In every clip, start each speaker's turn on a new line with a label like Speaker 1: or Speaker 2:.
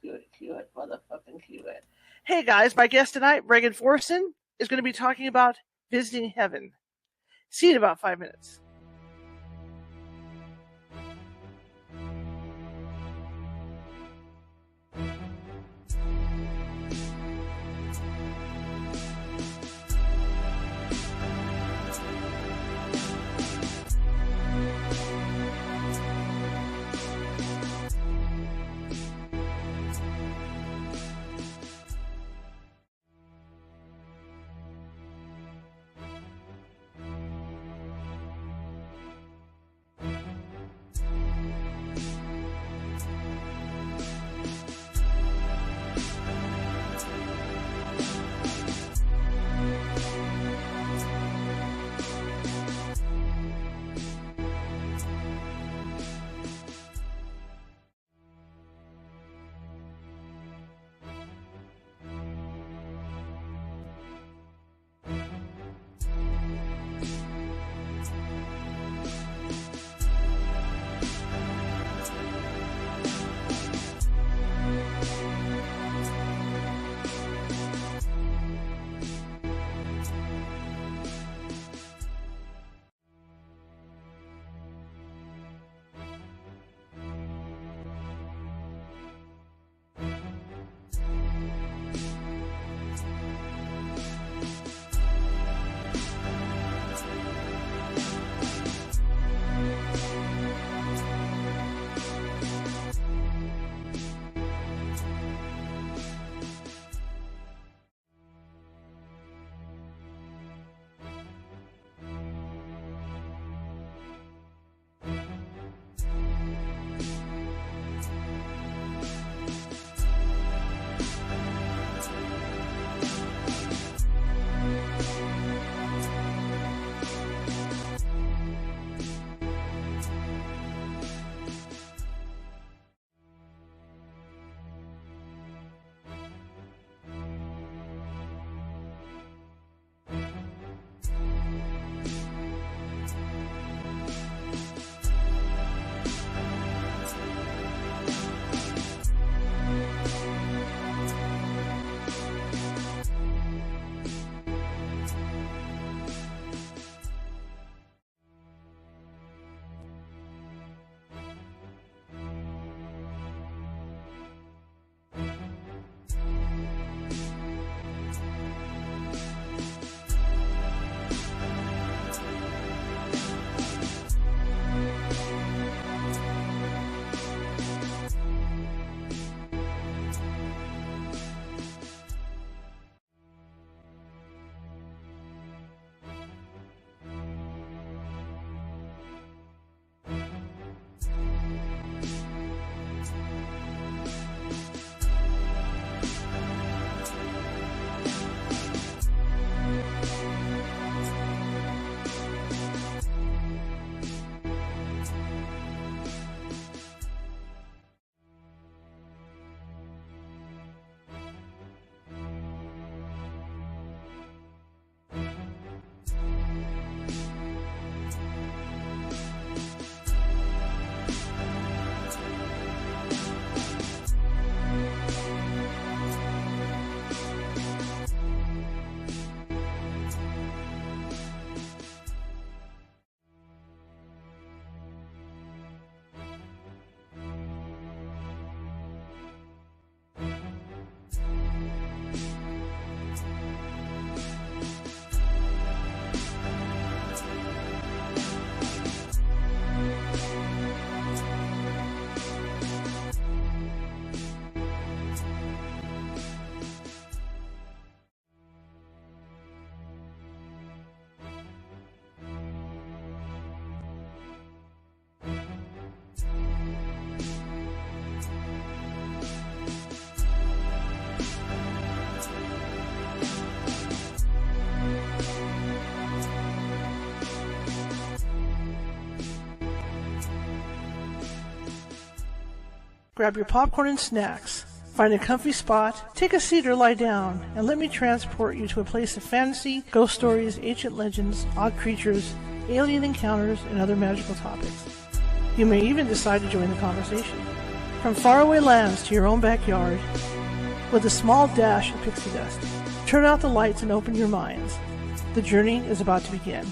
Speaker 1: Motherfucking cue it. Hey guys, my guest tonight, Regan Forston, is going to be talking about visiting heaven. See you in about 5 minutes. Grab your popcorn and snacks. Find a comfy spot, take a seat or lie down, and let me transport you to a place of fantasy, ghost stories, ancient legends, odd creatures, alien encounters, and other magical topics. You may even decide to join the conversation. From faraway lands to your own backyard, with a small dash of pixie dust. Turn out the lights and open your minds. The journey is about to begin.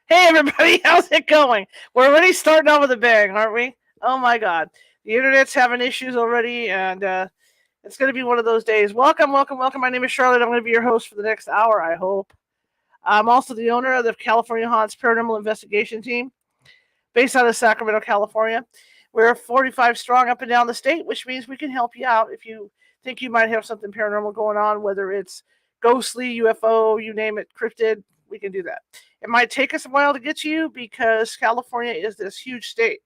Speaker 1: Hey everybody, how's it going? We're already starting off with a bang, aren't we? Oh my god. The internet's having issues already, and it's going to be one of those days. Welcome. My name is Charlotte. I'm going to be your host for the next hour, I hope. I'm also the owner of the California Haunts Paranormal Investigation Team, based out of Sacramento, California. We're 45 strong up and down the state, which means we can help you out if you think you might have something paranormal going on, whether it's ghostly, UFO, you name it, cryptid, we can do that. It might take us a while to get to you because California is this huge state.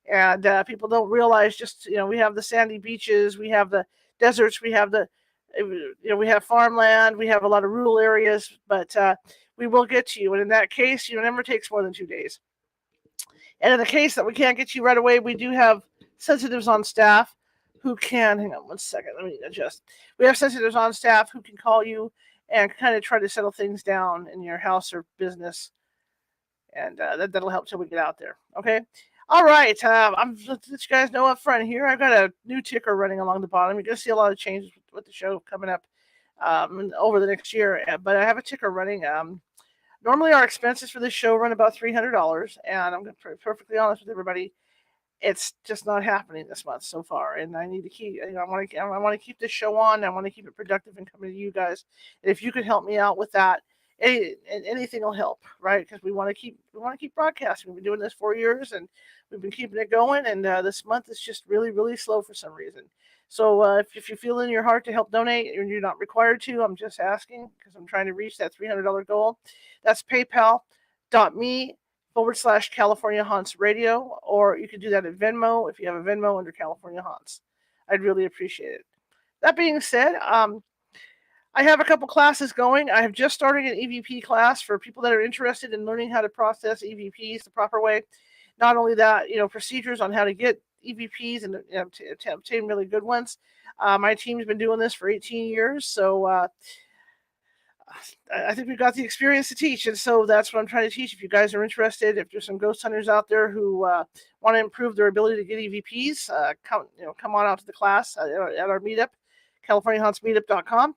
Speaker 1: And people don't realize we have the sandy beaches, we have the deserts, we have we have farmland, we have a lot of rural areas, but we will get to you. And in that case, it never takes more than 2 days. And in the case that we can't get you right away, we do have sensitives on staff who can, hang on one second, let me adjust. We have sensitives on staff who can call you and kind of try to settle things down in your house or business. And that'll help till we get out there. Okay. All right. I'm let you guys know up front here. I've got a new ticker running along the bottom. You're going to see a lot of changes with the show coming up over the next year. But I have a ticker running. Normally, our expenses for this show run about $300, and I'm going to be perfectly honest with everybody. It's just not happening this month so far, and I need to keep. I want to keep this show on. I want to keep it productive and coming to you guys. And if you could help me out with that, anything will help, right? Because we want to keep broadcasting. We've been doing this 4 years, and we've been keeping it going. And this month is just really, really slow for some reason. So if you feel in your heart to help donate, and you're not required to, I'm just asking because I'm trying to reach that $300 goal. That's PayPal.me/California Haunts Radio, or you could do that at Venmo if you have a Venmo under California Haunts. I'd really appreciate it. That being said, I have a couple classes going. I have just started an EVP class for people that are interested in learning how to process EVPs the proper way. Not only that, procedures on how to get EVPs and to obtain really good ones. My team's been doing this for 18 years, so I think we've got the experience to teach, and so that's what I'm trying to teach. If you guys are interested, if there's some ghost hunters out there who want to improve their ability to get EVPs, come on out to the class at our meetup, CaliforniaHauntsMeetup.com.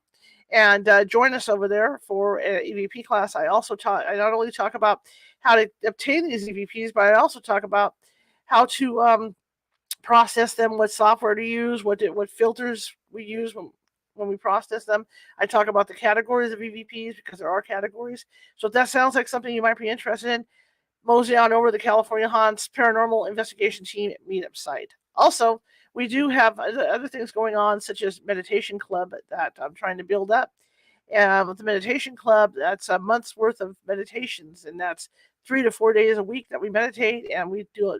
Speaker 1: And join us over there for an EVP class. I not only talk about how to obtain these EVPs, but I also talk about how to process them, what software to use, what filters we use when we process them. I talk about the categories of EVPs because there are categories. So if that sounds like something you might be interested in, mosey on over to the California Haunts Paranormal Investigation Team meetup site. Also, we do have other things going on, such as Meditation Club that I'm trying to build up. With the Meditation Club, that's a month's worth of meditations, and that's 3 to 4 days a week that we meditate, and we do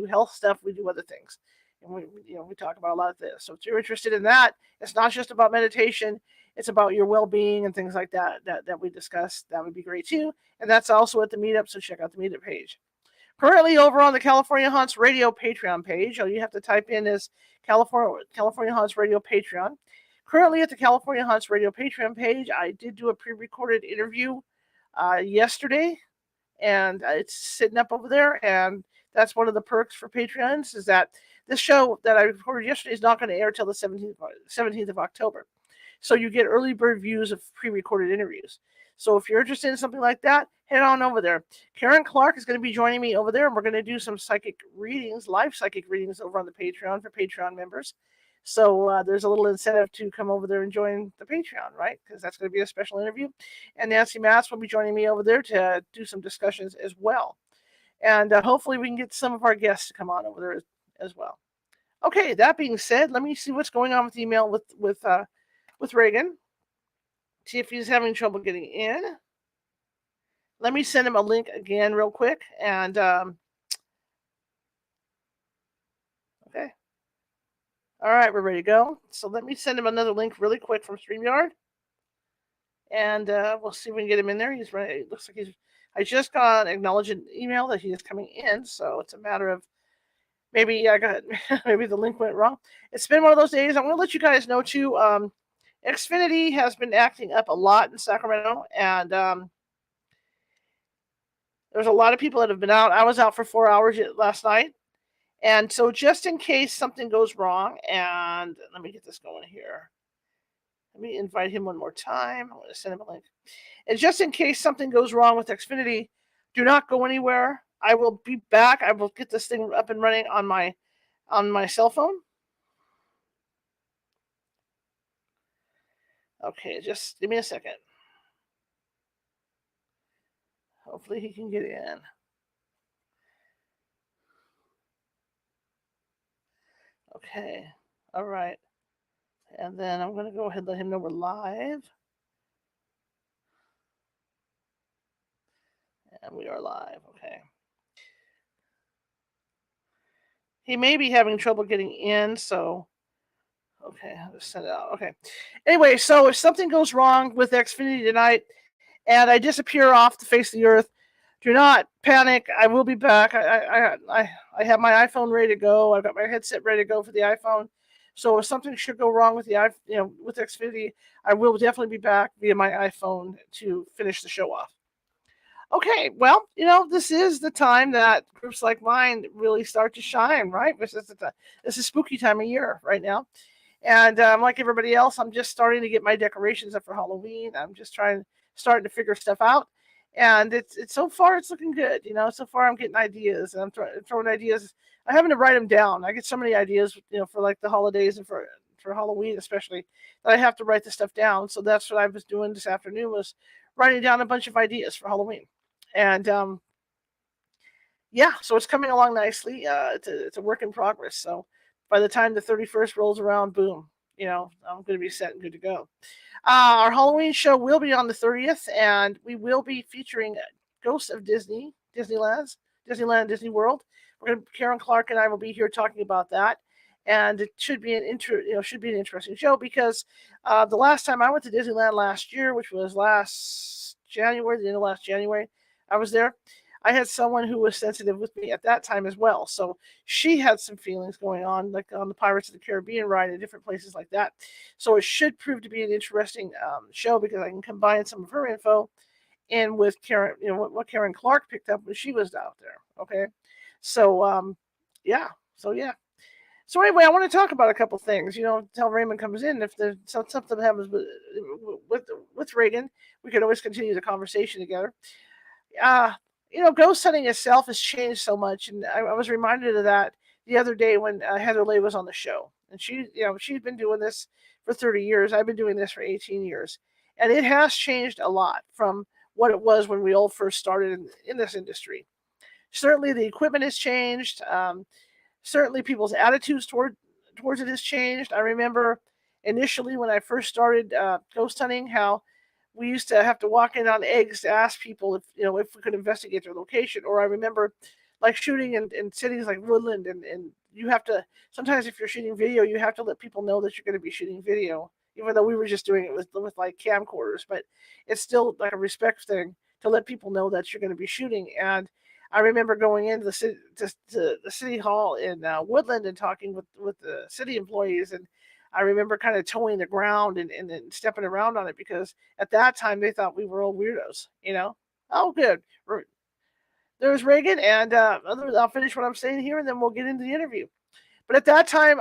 Speaker 1: health stuff, we do other things, and we talk about a lot of this. So if you're interested in that, it's not just about meditation; it's about your well-being and things like that we discuss. That would be great too, and that's also at the meetup. So check out the meetup page. Currently over on the California Haunts Radio Patreon page, all you have to type in is California Haunts Radio Patreon. Currently at the California Haunts Radio Patreon page, I did do a pre-recorded interview yesterday, and it's sitting up over there, and that's one of the perks for Patreons, is that this show that I recorded yesterday is not going to air till the 17th of October. So you get early bird views of pre-recorded interviews. So if you're interested in something like that, head on over there. Karen Clark is going to be joining me over there, and we're going to do some psychic readings, live psychic readings over on the Patreon for Patreon members. So there's a little incentive to come over there and join the Patreon, right? Because that's going to be a special interview. And Nancy Matz will be joining me over there to do some discussions as well. And hopefully we can get some of our guests to come on over there as well. Okay, that being said, let me see what's going on with email with Regan. See if he's having trouble getting in. Let me send him a link again real quick. And, okay. All right, we're ready to go. So let me send him another link really quick from StreamYard. And we'll see if we can get him in there. He's ready. It looks like I just got an acknowledgement email that he is coming in. So it's a matter of maybe maybe the link went wrong. It's been one of those days. I'm going to let you guys know too. Xfinity has been acting up a lot in Sacramento, and There's a lot of people that have been out. I was out for 4 hours last night. And so just in case something goes wrong, and let me get this going here. Let me invite him one more time. I'm going to send him a link. And just in case something goes wrong with Xfinity, do not go anywhere. I will be back. I will get this thing up and running on my cell phone. Okay, just give me a second. Hopefully he can get in. Okay. All right. And then I'm going to go ahead and let him know we're live. And we are live. Okay. He may be having trouble getting in, so okay, I'll just send it out. Okay. Anyway, so if something goes wrong with Xfinity tonight and I disappear off the face of the earth, do not panic. I will be back. I have my iPhone ready to go. I've got my headset ready to go for the iPhone. So if something should go wrong with with Xfinity, I will definitely be back via my iPhone to finish the show off. Okay, well, this is the time that groups like mine really start to shine, right? This is spooky time of year right now. And like everybody else, I'm just starting to get my decorations up for Halloween. I'm just starting to figure stuff out. And it's so far it's looking good. So far I'm getting ideas, and I'm throwing ideas. I having to write them down. I get so many ideas, for like the holidays and for Halloween especially, that I have to write the stuff down. So that's what I was doing this afternoon, was writing down a bunch of ideas for Halloween. And yeah, so it's coming along nicely. It's a work in progress. So by the time the 31st rolls around, boom, I'm going to be set and good to go. Our Halloween show will be on the 30th, and we will be featuring Ghosts of Disneyland, Disney World. Karen Clark and I will be here talking about that, and it should be an interesting show, because the last time I went to Disneyland last year, which was last January, the end of last January, I was there. I had someone who was sensitive with me at that time as well. So she had some feelings going on, like on the Pirates of the Caribbean ride and different places like that. So it should prove to be an interesting show, because I can combine some of her info in with Karen, what Karen Clark picked up when she was out there. Okay. So, yeah. So anyway, I want to talk about a couple things, until Raymond comes in. If there's something happens with Regan, we can always continue the conversation together. Ghost hunting itself has changed so much, and I was reminded of that the other day when Heather Leigh was on the show, and she's been doing this for 30 years. I've been doing this for 18 years, and it has changed a lot from what it was when we all first started in this industry. Certainly, the equipment has changed. Certainly, people's attitudes towards it has changed. I remember initially when I first started ghost hunting, how we used to have to walk in on eggs to ask people if we could investigate their location. Or I remember like shooting in cities like Woodland, and you have to, sometimes if you're shooting video, you have to let people know that you're going to be shooting video, even though we were just doing it with like camcorders. But it's still like a respect thing to let people know that you're going to be shooting. And I remember going into to the city hall in Woodland and talking with the city employees, and I remember kind of towing the ground and stepping around on it, because at that time they thought we were all weirdos, Oh, good. There's Reagan, and I'll finish what I'm saying here, and then we'll get into the interview. But at that time,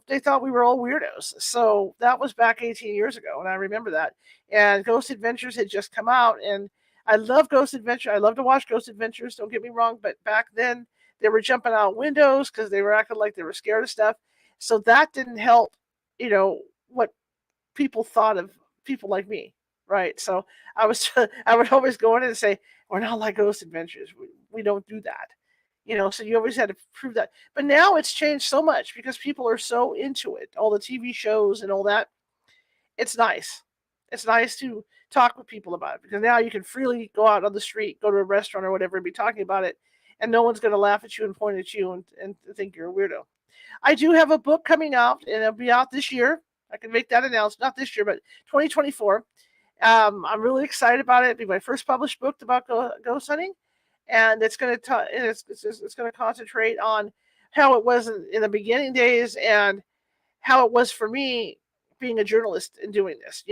Speaker 1: they thought we were all weirdos. So that was back 18 years ago, and I remember that. And Ghost Adventures had just come out, and I love Ghost Adventure. I love to watch Ghost Adventures, don't get me wrong, but back then they were jumping out windows because they were acting like they were scared of stuff. So that didn't help, what people thought of people like me, right? So I would always go in and say, we're not like Ghost Adventures. We don't do that. So you always had to prove that. But now it's changed so much because people are so into it. All the TV shows and all that. It's nice. It's nice to talk with people about it, because now you can freely go out on the street, go to a restaurant or whatever, and be talking about it, and no one's going to laugh at you and point at you and think you're a weirdo. I do have a book coming out, and it'll be out this year. I can make that announcement, not this year, but 2024. I'm really excited about it. It'll be my first published book about ghost hunting, and it's going to concentrate on how it was in the beginning days, and how it was for me being a journalist and doing this.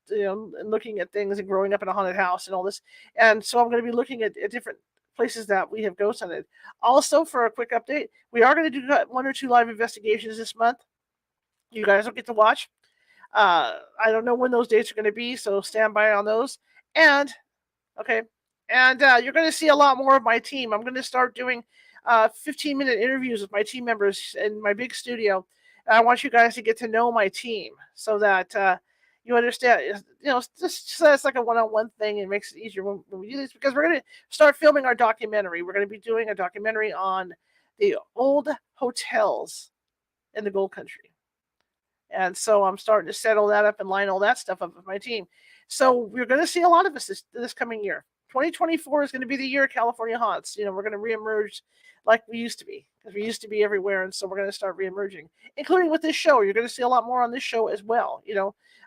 Speaker 1: and looking at things and growing up in a haunted house and all this. And so I'm going to be looking at different places that we have ghost hunted. Also, for a quick update, we are going to do 1 or 2 live investigations this month. You guys will get to watch. I don't know when those dates are going to be, so stand by on those. And okay, and you're going to see a lot more of my team. I'm going to start doing 15-minute interviews with my team members in my big studio. I want you guys to get to know my team so that you understand. Just so it's like a one-on-one thing. It makes it easier when we do this, because we're going to start filming our documentary. We're going to be doing a documentary on the old hotels in the Gold Country. And so I'm starting to settle that up and line all that stuff up with my team. So we're going to see a lot of us this coming year. 2024 is going to be the year of California Haunts. We're going to reemerge like we used to be, because we used to be everywhere. And so we're going to start reemerging, including with this show. You're going to see a lot more on this show as well.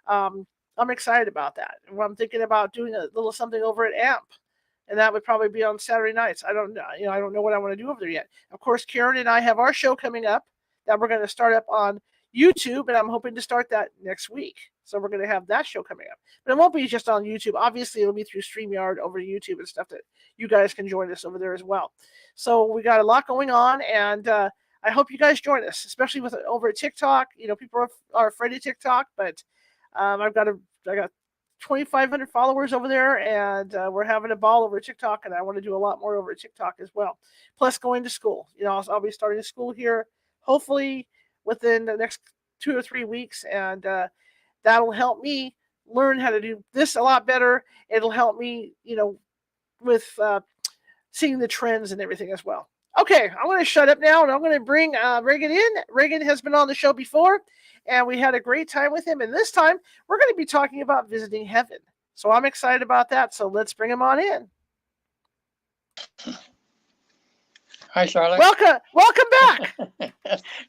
Speaker 1: I'm excited about that. And I'm thinking about doing a little something over at AMP. And that would probably be on Saturday nights. I don't know. I don't know what I want to do over there yet. Of course, Karen and I have our show coming up that we're going to start up on YouTube, and I'm hoping to start that next week. So we're going to have that show coming up. But it won't be just on YouTube. Obviously, it'll be through StreamYard over to YouTube and stuff that you guys can join us over there as well. So we got a lot going on, and I hope you guys join us, especially with over at TikTok. People are afraid of TikTok, but I got 2,500 followers over there, and we're having a ball over TikTok, and I want to do a lot more over TikTok as well. Plus, going to school. I'll be starting school here, hopefully within the next 2 or 3 weeks, and that'll help me learn how to do this a lot better. It'll help me, with seeing the trends and everything as well. Okay, I'm going to shut up now, and I'm going to bring Regan in. Regan has been on the show before, and we had a great time with him. And this time, we're going to be talking about visiting heaven. So I'm excited about that. So let's bring him on in.
Speaker 2: Hi, Charlotte.
Speaker 1: Welcome back.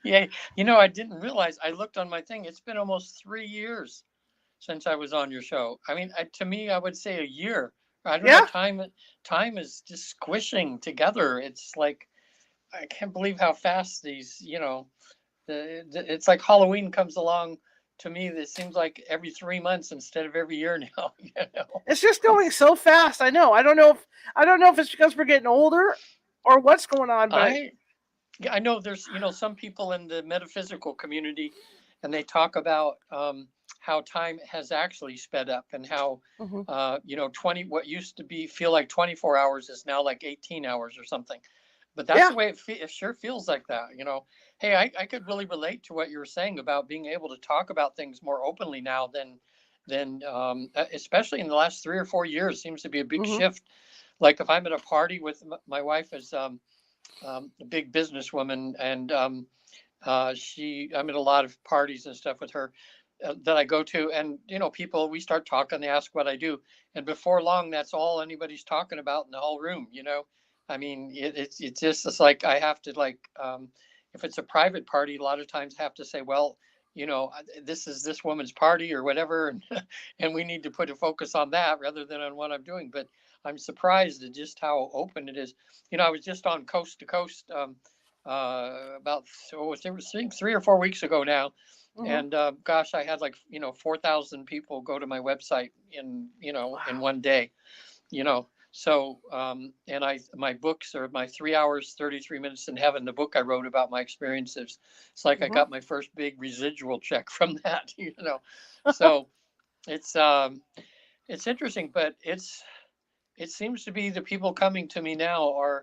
Speaker 2: Yeah, I didn't realize. I looked on my thing. It's been almost 3 years since I was on your show. I mean, to me, I would say a year. I don't know. Time is just squishing together. It's like, I can't believe how fast these. It's like Halloween comes along. To me, it seems like every 3 months instead of every year now.
Speaker 1: It's just going so fast. I know. I don't know if it's because we're getting older or what's going on, but
Speaker 2: I know there's some people in the metaphysical community, and they talk about how time has actually sped up, and how 20 what used to feel like 24 hours is now like 18 hours or something. But that's the way it sure feels like that. Hey, I could really relate to what you were saying about being able to talk about things more openly now than especially in the last 3 or 4 years seems to be a big shift. Like if I'm at a party with my wife is a big businesswoman, and I'm at a lot of parties and stuff with her that I go to, and people, we start talking, they ask what I do, and before long that's all anybody's talking about in the whole room. I mean, it's like I have to, like, if it's a private party, a lot of times I have to say, well, this is this woman's party or whatever, and and we need to put a focus on that rather than on what I'm doing. But I'm surprised at just how open it is. I was just on Coast to Coast about 3 or 4 weeks ago now, and gosh, I had like 4,000 people go to my website in in one day. So and my books are my 3 hours 33 minutes in heaven. The book I wrote about my experiences. It's like I got my first big residual check from that. So it's interesting, but it seems to be the people coming to me now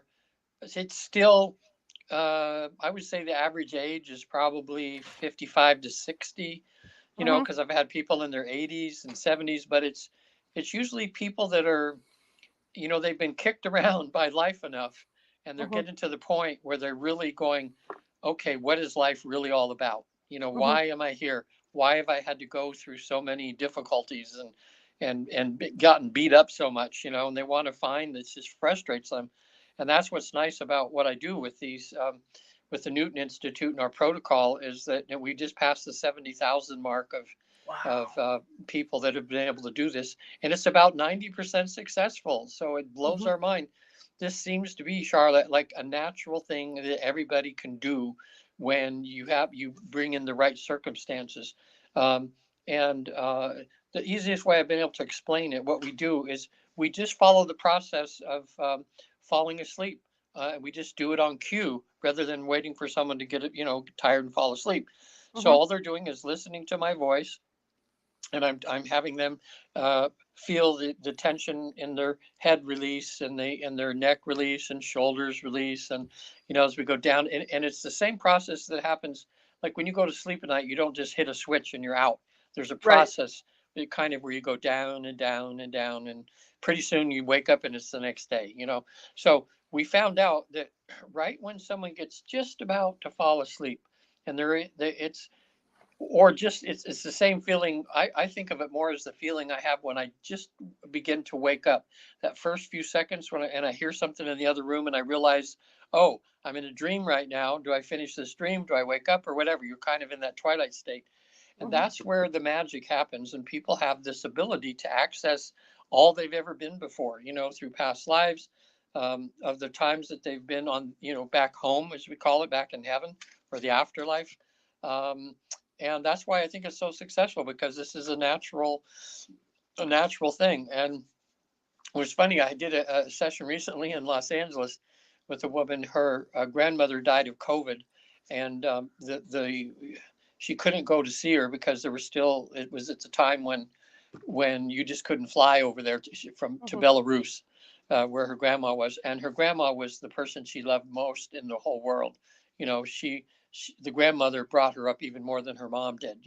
Speaker 2: it's still, I would say the average age is probably 55 to 60, because I've had people in their 80s and 70s, but it's usually people that are, they've been kicked around by life enough, and they're getting to the point where they're really going, okay, what is life really all about? Why am I here? Why have I had to go through so many difficulties and gotten beat up so much, and they want to find this just frustrates them. And that's what's nice about what I do with these, with the Newton Institute and our protocol, is that we just passed the 70,000 mark of people that have been able to do this. And it's about 90% successful. So it blows our mind. This seems to be, Charlotte, like a natural thing that everybody can do when you bring in the right circumstances. And the easiest way I've been able to explain it, what we do is we just follow the process of falling asleep. We just do it on cue rather than waiting for someone to get it, tired and fall asleep. So
Speaker 1: Mm-hmm.
Speaker 2: all they're doing is listening to my voice, and I'm having them feel the tension in their head release, and their neck release and shoulders release, and as we go down, and it's the same process that happens like when you go to sleep at night. You don't just hit a switch and you're out. There's a
Speaker 1: Right.
Speaker 2: process kind of where you go down and down and down, and pretty soon you wake up and it's the next day. So we found out that right when someone gets just about to fall asleep, and it's or just it's the same feeling. I think of it more as the feeling I have when I just begin to wake up. That first few seconds and I hear something in the other room and I realize, oh, I'm in a dream right now. Do I finish this dream? Do I wake up or whatever? You're kind of in that twilight state. And
Speaker 1: Mm-hmm.
Speaker 2: that's where the magic happens. And people have this ability to access all they've ever been before, through past lives, of the times that they've been on, back home, as we call it, back in heaven, or the afterlife. Um, and that's why I think it's so successful, because this is a natural thing. And it was funny. I did a session recently in Los Angeles with a woman. Her grandmother died of COVID, and the she couldn't go to see her because it was at the time when you just couldn't fly over there to
Speaker 1: Mm-hmm.
Speaker 2: Belarus, where her grandma was, and her grandma was the person she loved most in the whole world. The grandmother brought her up even more than her mom did.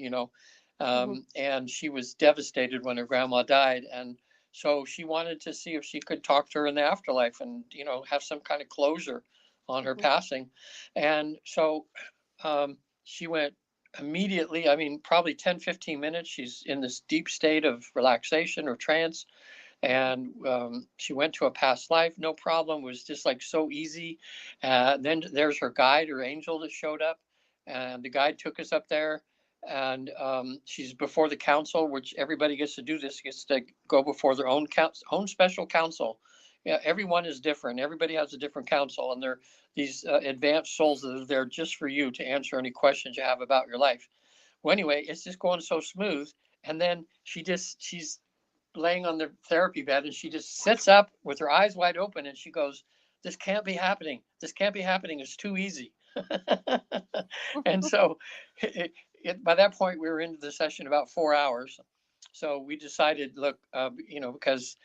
Speaker 1: Mm-hmm.
Speaker 2: And she was devastated when her grandma died, and so she wanted to see if she could talk to her in the afterlife and have some kind of closure on her
Speaker 1: Mm-hmm.
Speaker 2: passing. And so she went immediately. I mean, probably 10, 15 minutes. She's in this deep state of relaxation or trance. And she went to a past life, no problem. It was just like so easy. Then there's her guide, her angel that showed up. And the guide took us up there. And she's before the council, which everybody gets to do this, gets to go before their own special council. Yeah, everyone is different. Everybody has a different council, and they're these advanced souls that are there just for you to answer any questions you have about your life. Well, anyway, it's just going so smooth. And then she's laying on the therapy bed, and she just sits up with her eyes wide open, and she goes, "This can't be happening. This can't be happening. It's too easy." And so by that point, we were into the session about 4 hours. So we decided, look, because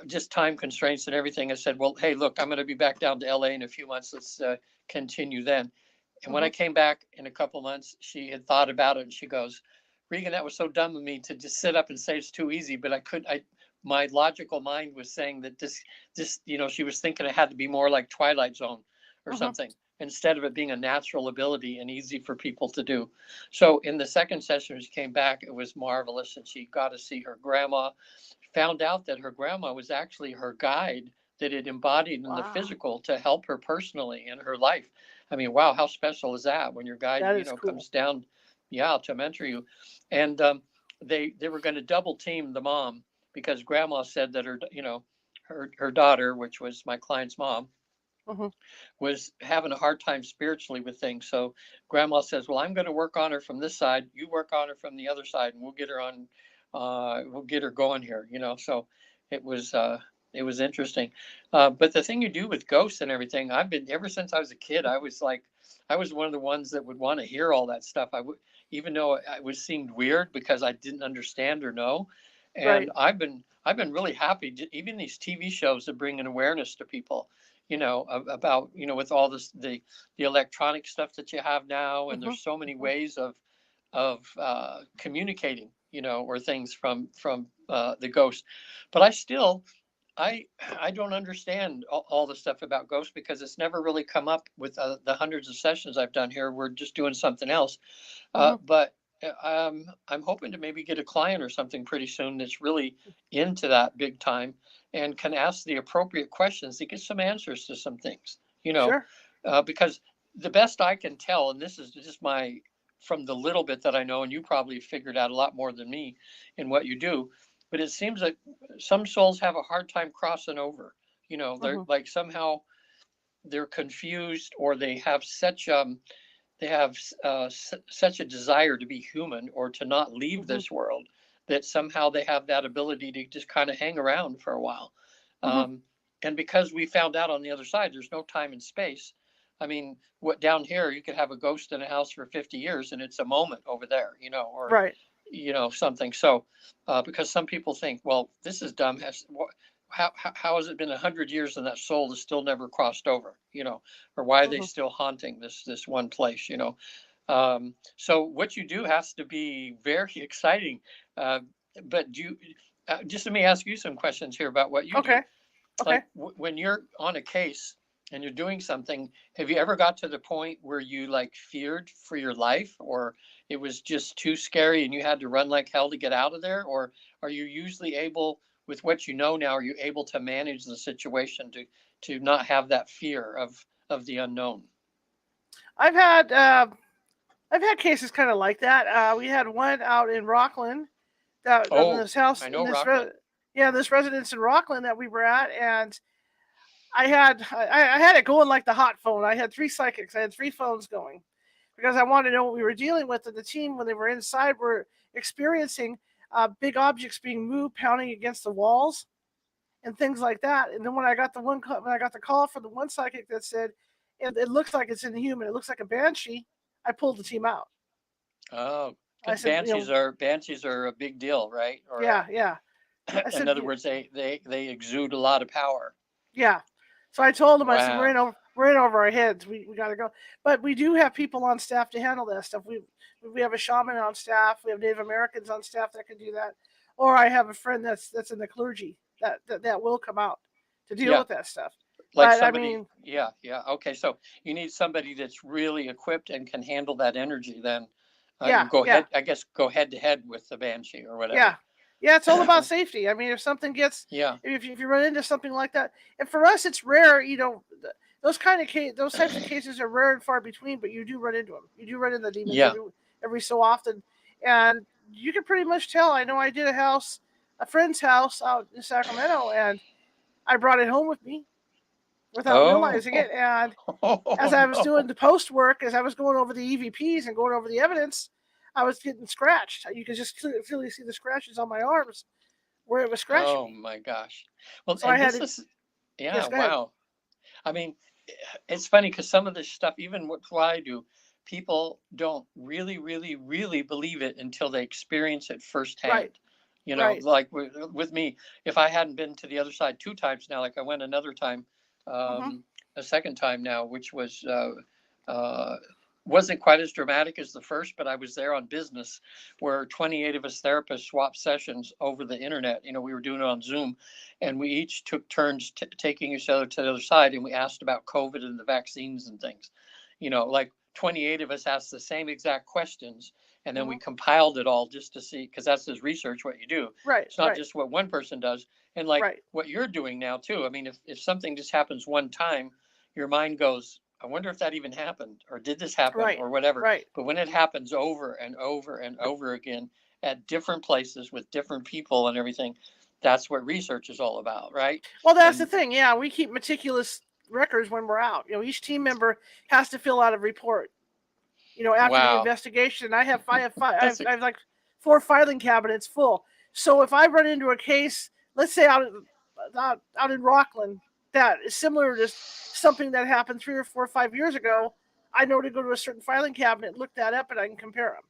Speaker 2: just time constraints and everything, I said, well, hey, look, I'm going to be back down to LA in a few months. Let's continue then. And when
Speaker 1: Mm-hmm.
Speaker 2: I came back in a couple of months, she had thought about it, and she goes, Regan, that was so dumb of me to just sit up and say it's too easy. But my logical mind was saying that she was thinking it had to be more like Twilight Zone or
Speaker 1: Mm-hmm.
Speaker 2: something, instead of it being a natural ability and easy for people to do. So in the second session, when she came back, it was marvelous. And she got to see her grandma, found out that her grandma was actually her guide that it embodied in the
Speaker 1: Wow.
Speaker 2: physical to help her personally in her life. I mean, wow, how special is that when your guide,
Speaker 1: That is cool.
Speaker 2: comes down, yeah, to mentor you. And they were going to double team the mom, because grandma said that her daughter, which was my client's mom,
Speaker 1: Mm-hmm.
Speaker 2: was having a hard time spiritually with things. So grandma says, well, I'm going to work on her from this side. You work on her from the other side, and we'll get her going here, So it was, it was interesting. But the thing you do with ghosts and everything, I've been, ever since I was a kid, I was one of the ones that would want to hear all that stuff. Even though it was seemed weird because I didn't understand or know.
Speaker 1: Right.
Speaker 2: And I've been really happy, even these TV shows that bring an awareness to people, about, with all the electronic stuff that you have now, and
Speaker 1: Mm-hmm.
Speaker 2: there's so many
Speaker 1: Mm-hmm.
Speaker 2: ways of communicating, or things from the ghost. But I I don't understand all the stuff about ghosts, because it's never really come up with the hundreds of sessions I've done here. We're just doing something else.
Speaker 1: Mm-hmm.
Speaker 2: But I'm hoping to maybe get a client or something pretty soon that's really into that big time and can ask the appropriate questions to get some answers to some things,
Speaker 1: Sure.
Speaker 2: because the best I can tell, and this is just from the little bit that I know, and you probably figured out a lot more than me in what you do, but it seems like some souls have a hard time crossing over. They're
Speaker 1: Mm-hmm.
Speaker 2: like somehow they're confused, or they have such a desire to be human or to not leave
Speaker 1: Mm-hmm.
Speaker 2: this world, that somehow they have that ability to just kind of hang around for a while.
Speaker 1: Hmm.
Speaker 2: And because we found out on the other side, there's no time and space. I mean, what down here, you could have a ghost in a house for 50 years and it's a moment over there, or,
Speaker 1: Right.
Speaker 2: something. So, because some people think, well, this is dumb. How has it been 100 years and that soul is still never crossed over, or why are they
Speaker 1: Hmm.
Speaker 2: still haunting this one place, so what you do has to be very exciting. Uh, but just let me ask you some questions here about what you do.
Speaker 1: Okay. Okay.
Speaker 2: Like when you're on a case and you're doing something, have you ever got to the point where you like feared for your life, or it was just too scary and you had to run like hell to get out of there? Or are you usually able, with what you know now, are you able to manage the situation to not have that fear of the unknown?
Speaker 1: I've had uh, I've had cases kind of like that. We had one out in Rockland that in
Speaker 2: Oh,
Speaker 1: this house
Speaker 2: I
Speaker 1: in
Speaker 2: know Rockland.
Speaker 1: this residence in Rockland that we were at, and I had it going like the hot phone. I had three psychics. I had three phones going because I wanted to know what we were dealing with. And the team, when they were inside, were experiencing big objects being moved, pounding against the walls and things like that. And then when I got when I got the call from the one psychic that said it looks like it's inhuman, it looks like a banshee, I pulled the team out.
Speaker 2: Oh,
Speaker 1: I
Speaker 2: because
Speaker 1: said,
Speaker 2: banshees are a big deal, right? Or
Speaker 1: yeah, yeah. I
Speaker 2: in
Speaker 1: said,
Speaker 2: other words, they exude a lot of power.
Speaker 1: yeah. So I told them, I said,
Speaker 2: Wow.
Speaker 1: we're in over our heads. We got to go. But we do have people on staff to handle that stuff. We have a shaman on staff. We have Native Americans on staff that can do that. Or I have a friend that's in the clergy that will come out to deal
Speaker 2: Yeah,
Speaker 1: with that stuff.
Speaker 2: like
Speaker 1: But I
Speaker 2: somebody.
Speaker 1: mean,
Speaker 2: Yeah, yeah. Okay, so you need somebody that's really equipped and can handle that energy. Then,
Speaker 1: yeah,
Speaker 2: and go
Speaker 1: yeah.
Speaker 2: head. I guess go head to head with the banshee or whatever.
Speaker 1: Yeah, yeah, it's all about safety. I mean, if something gets,
Speaker 2: Yeah,
Speaker 1: if you run into something like that, and for us, it's rare. Those kind of those types of cases are rare and far between. But you do run into them. You do run into demons
Speaker 2: yeah.
Speaker 1: every so often, and you can pretty much tell. I know I did a friend's house out in Sacramento, and I brought it home with me without
Speaker 2: Oh,
Speaker 1: realizing it. And as
Speaker 2: oh
Speaker 1: I was doing
Speaker 2: no.
Speaker 1: the post work, as I was going over the EVPs and going over the evidence, I was getting scratched. You could just clearly see the scratches on my arms where it was scratching
Speaker 2: Oh
Speaker 1: me.
Speaker 2: my gosh. Well,
Speaker 1: So I
Speaker 2: and
Speaker 1: had
Speaker 2: this
Speaker 1: to.
Speaker 2: is, yeah.
Speaker 1: Yes, go ahead.
Speaker 2: Wow. I mean, it's funny because some of this stuff, even what I do, people don't really, really, really believe it until they experience it
Speaker 1: Right,
Speaker 2: firsthand.
Speaker 1: right.
Speaker 2: Like with me, if I hadn't been to the other side 2 times now, like I went another time,
Speaker 1: Hmm.
Speaker 2: a second time now, which uh, wasn't quite as dramatic as the first, but I was there on business where 28 of us therapists swapped sessions over the internet. We were doing it on Zoom, and we each took turns taking each other to the other side, and we asked about COVID and the vaccines and things. Like 28 of us asked the same exact questions, and then
Speaker 1: Hmm.
Speaker 2: we compiled it all just to see, because that's this research what you do.
Speaker 1: Right,
Speaker 2: It's not
Speaker 1: right,
Speaker 2: just what one person does. And like
Speaker 1: right,
Speaker 2: what you're doing now too. I mean, if something just happens one time, your mind goes, I wonder if that even happened, or did this happen,
Speaker 1: right,
Speaker 2: or whatever.
Speaker 1: right.
Speaker 2: But when it happens over and over and over again at different places with different people and everything, that's what research is all about, right?
Speaker 1: Well, that's the
Speaker 2: And
Speaker 1: thing. Yeah, we keep meticulous records when we're out. Each team member has to fill out a report. After the
Speaker 2: wow,
Speaker 1: investigation,
Speaker 2: that's a,
Speaker 1: I have like 4 filing cabinets full. So if I run into a case, let's say out in Rockland, that is similar to something that happened 3 or 4 or 5 years ago, I know to go to a certain filing cabinet, look that up, and I can compare them.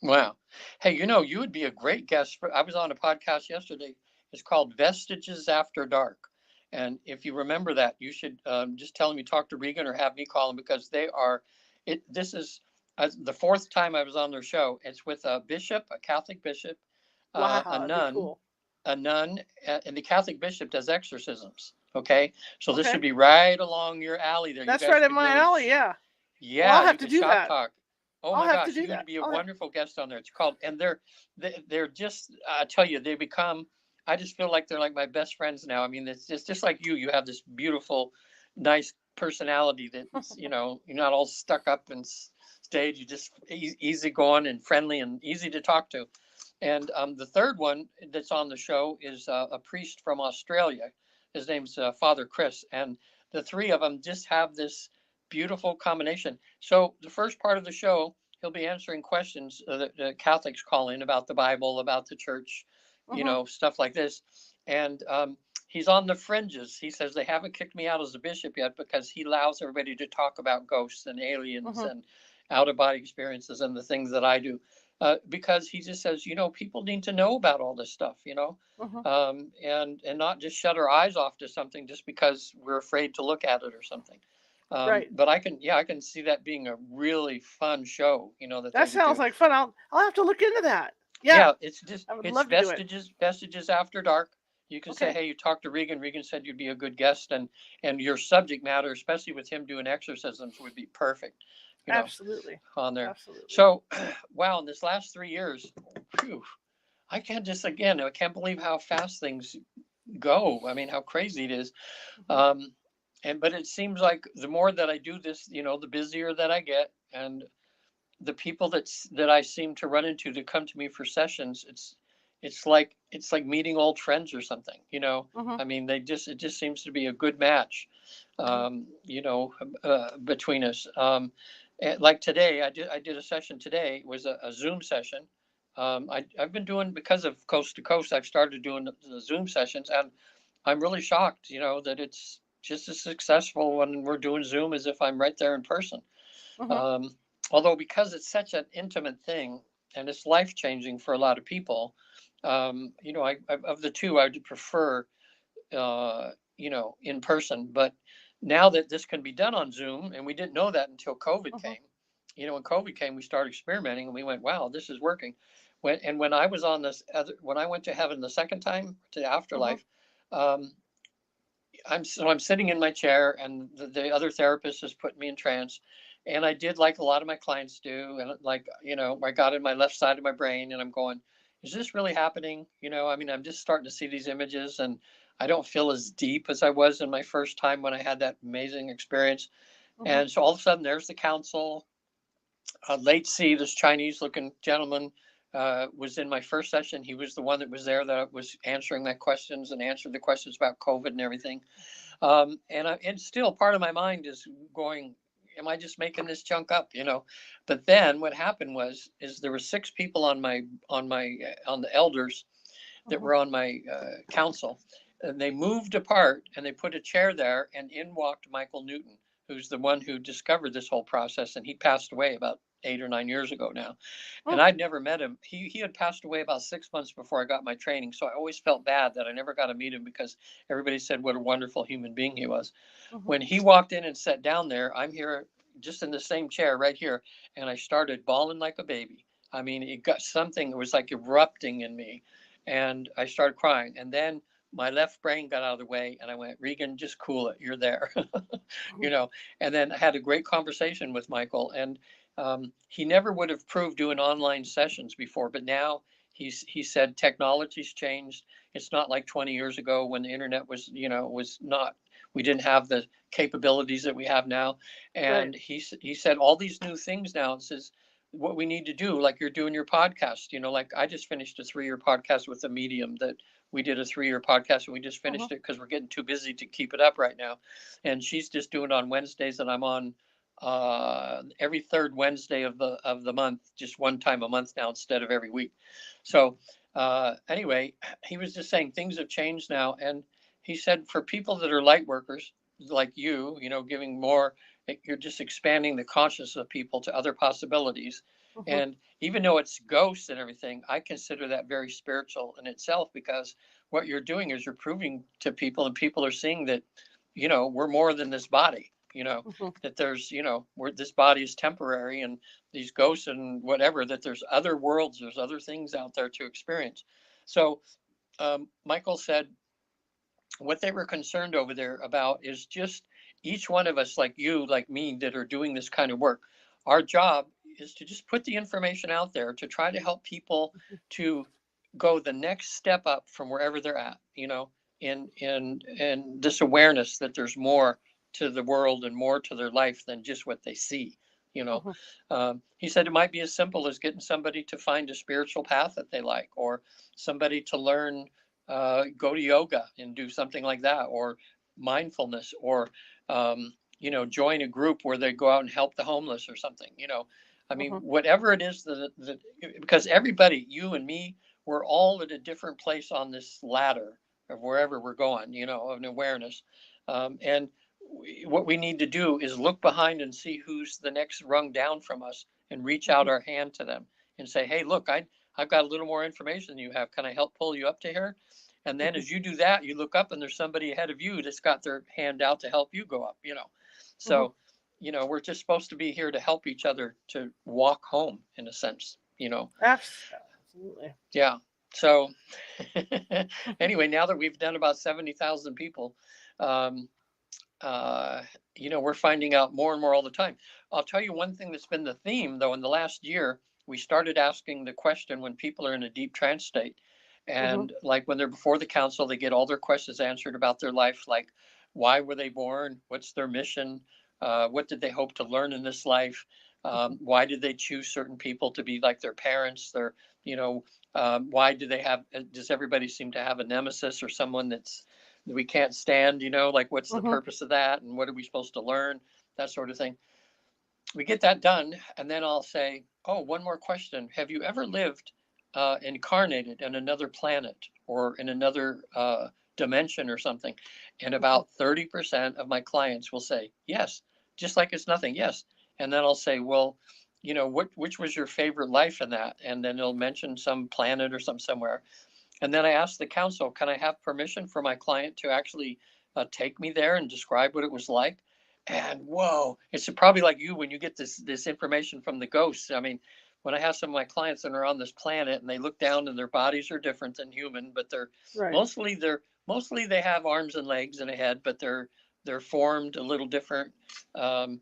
Speaker 2: wow. Hey, you would be a great guest. I was on a podcast yesterday. It's called Vestiges After Dark. And if you remember that, you should just tell him you talk to Regan or have me call him, because they are. This is the fourth time I was on their show. It's with a bishop, a Catholic bishop,
Speaker 1: Wow, that'd be
Speaker 2: nun,
Speaker 1: cool.
Speaker 2: and the Catholic bishop does exorcisms. Okay, so this
Speaker 1: Okay,
Speaker 2: would be right along your alley there. You
Speaker 1: that's
Speaker 2: guys
Speaker 1: right in
Speaker 2: could
Speaker 1: my
Speaker 2: really,
Speaker 1: alley. Yeah. Well,
Speaker 2: yeah,
Speaker 1: I'll
Speaker 2: you
Speaker 1: have to
Speaker 2: could
Speaker 1: do
Speaker 2: shop
Speaker 1: that.
Speaker 2: talk. Oh
Speaker 1: I'll
Speaker 2: my
Speaker 1: have to
Speaker 2: gosh,
Speaker 1: do
Speaker 2: you would
Speaker 1: that.
Speaker 2: be a wonderful guest on there. It's called, and they're just, I tell you, they become. I just feel like they're like my best friends now. I mean, it's just like you. You have this beautiful, nice personality that's, you're not all stuck up and stage. You just easy going and friendly and easy to talk to. And the third one that's on the show is a priest from Australia. His name's Father Chris, and the three of them just have this beautiful combination. So the first part of the show, he'll be answering questions that Catholics call in about the Bible, about the church, stuff like this. And he's on the fringes. He says they haven't kicked me out as a bishop yet because he allows everybody to talk about ghosts and aliens and out of body experiences and the things that I do. Because he just says, people need to know about all this stuff, and not just shut our eyes off to something just because we're afraid to look at it or something.
Speaker 1: Right.
Speaker 2: But I can see that being a really fun show,
Speaker 1: that sounds like fun. I'll have to look into that.
Speaker 2: Yeah, it's
Speaker 1: I would
Speaker 2: it's
Speaker 1: love to do it.
Speaker 2: vestiges after dark. You can say, hey, you talked to Regan. Regan said you'd be a good guest, and your subject matter, especially with him doing exorcisms, would be perfect.
Speaker 1: Absolutely.
Speaker 2: On there.
Speaker 1: Absolutely.
Speaker 2: So, wow, in this last 3 years, whew, I can't believe how fast things go. I mean, how crazy it is. But it seems like the more that I do this, the busier that I get, and the people that I seem to run into to come to me for sessions, it's like meeting old friends or something. I mean, it just seems to be a good match, between us. Like today, I did a session today. It was a Zoom session. I've been doing, because of Coast to Coast, I've started doing the Zoom sessions, and I'm really shocked, that it's just as successful when we're doing Zoom as if I'm right there in person. Although, because it's such an intimate thing and it's life changing for a lot of people, I of the two, I would prefer, in person. But now that this can be done on Zoom, and we didn't know that until COVID came. When COVID came, we started experimenting, and we went, "Wow, this is working." When I was on this when I went to heaven the second time, to Afterlife, I'm sitting in my chair, and the other therapist has put me in trance, and I did like a lot of my clients do, and I got in my left side of my brain, and I'm going, is this really happening? I mean, I'm just starting to see these images, and I don't feel as deep as I was in my first time when I had that amazing experience. And so all of a sudden, there's the council. Late C, this Chinese looking gentleman, was in my first session. He was the one that was there that was answering my questions and answered the questions about COVID and everything. And still part of my mind is going, am I just making this chunk up? But then what happened is there were 6 people on the elders that were on my council, and they moved apart, and they put a chair there, and in walked Michael Newton, who's the one who discovered this whole process, and he passed away about 8 or 9 years ago now. And I'd never met him. He had passed away about 6 months before I got my training, so I always felt bad that I never got to meet him, because everybody said what a wonderful human being he was. When he walked in and sat down there, I'm here just in the same chair right here, and I started bawling like a baby. I mean, it got something, it was like erupting in me, and I started crying. And then my left brain got out of the way, and I went, Regan, just cool it. You're there. And then I had a great conversation with Michael, and he never would have proved doing online sessions before, but now he said technology's changed. It's not like 20 years ago when the internet was, was not, we didn't have the capabilities that we have now. And he said all these new things now. It says what we need to do, like you're doing your podcast, like I just finished a 3-year podcast with a medium that we did a 3-year podcast, and we just finished it because we're getting too busy to keep it up right now. And she's just doing it on Wednesdays, and I'm on every third Wednesday of the month, just one time a month now instead of every week. So anyway, he was just saying things have changed now, and he said for people that are light workers like you, giving more, you're just expanding the consciousness of people to other possibilities. And even though it's ghosts and everything, I consider that very spiritual in itself, because what you're doing is you're proving to people, and people are seeing that, we're more than this body, that there's, where this body is temporary, and these ghosts and whatever, that there's other worlds, there's other things out there to experience. So Michael said what they were concerned over there about is just each one of us, like you, like me, that are doing this kind of work. Our job is to just put the information out there to try to help people to go the next step up from wherever they're at, in this awareness that there's more to the world and more to their life than just what they see. He said it might be as simple as getting somebody to find a spiritual path that they like, or somebody to learn, go to yoga and do something like that, or mindfulness, or join a group where they go out and help the homeless or something. I mean, whatever it is because everybody, you and me, we're all at a different place on this ladder of wherever we're going, you know, of an awareness. And what we need to do is look behind and see who's the next rung down from us and reach out our hand to them and say, hey, look, I've got a little more information than you have. Can I help pull you up to here? And then as you do that, you look up and there's somebody ahead of you that's got their hand out to help you go up, you know. So, you know, we're just supposed to be here to help each other to walk home in a sense, you know.
Speaker 1: Absolutely.
Speaker 2: Yeah. So anyway, now that we've done about 70,000 people, you know, we're finding out more and more all the time. I'll tell you one thing that's been the theme, though, in the last year, we started asking the question when people are in a deep trance state. And like when they're before the council, they get all their questions answered about their life, like why were they born? What's their mission? What did they hope to learn in this life? Why did they choose certain people to be like their parents? Their, you know, why do they have, does everybody seem to have a nemesis or someone that's we can't stand, you know, like what's the purpose of that and what are we supposed to learn, that sort of thing. We get that done and then I'll say, oh, one more question. Have you ever lived incarnated in another planet or in another dimension or something? And about 30% of my clients will say yes, just like it's nothing. Yes. And then I'll say, well, you know, which was your favorite life in that? And then they'll mention some planet or somewhere. And then I asked the council, can I have permission for my client to actually take me there and describe what it was like? And whoa, it's probably like you when you get this information from the ghosts. I mean, when I have some of my clients that are on this planet and they look down and their bodies are different than human, but mostly they have arms and legs and a head, but they're formed a little different. And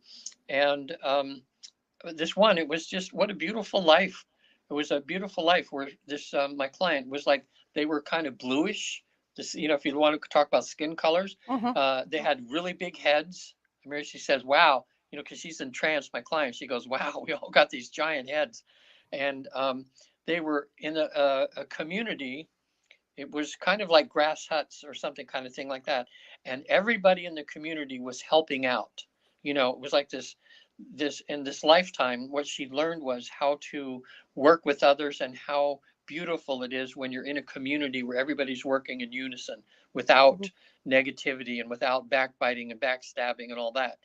Speaker 2: this one, it was just what a beautiful life. It was a beautiful life where this my client was like they were kind of bluish. This, you know, if you want to talk about skin colors, they had really big heads. I mean, she says, "Wow," you know, because she's in trance. My client, she goes, "Wow, we all got these giant heads," and they were in a community. It was kind of like grass huts or something kind of thing like that, and everybody in the community was helping out. You know, it was like this in this lifetime what she learned was how to work with others and how beautiful it is when you're in a community where everybody's working in unison without negativity and without backbiting and backstabbing and all that.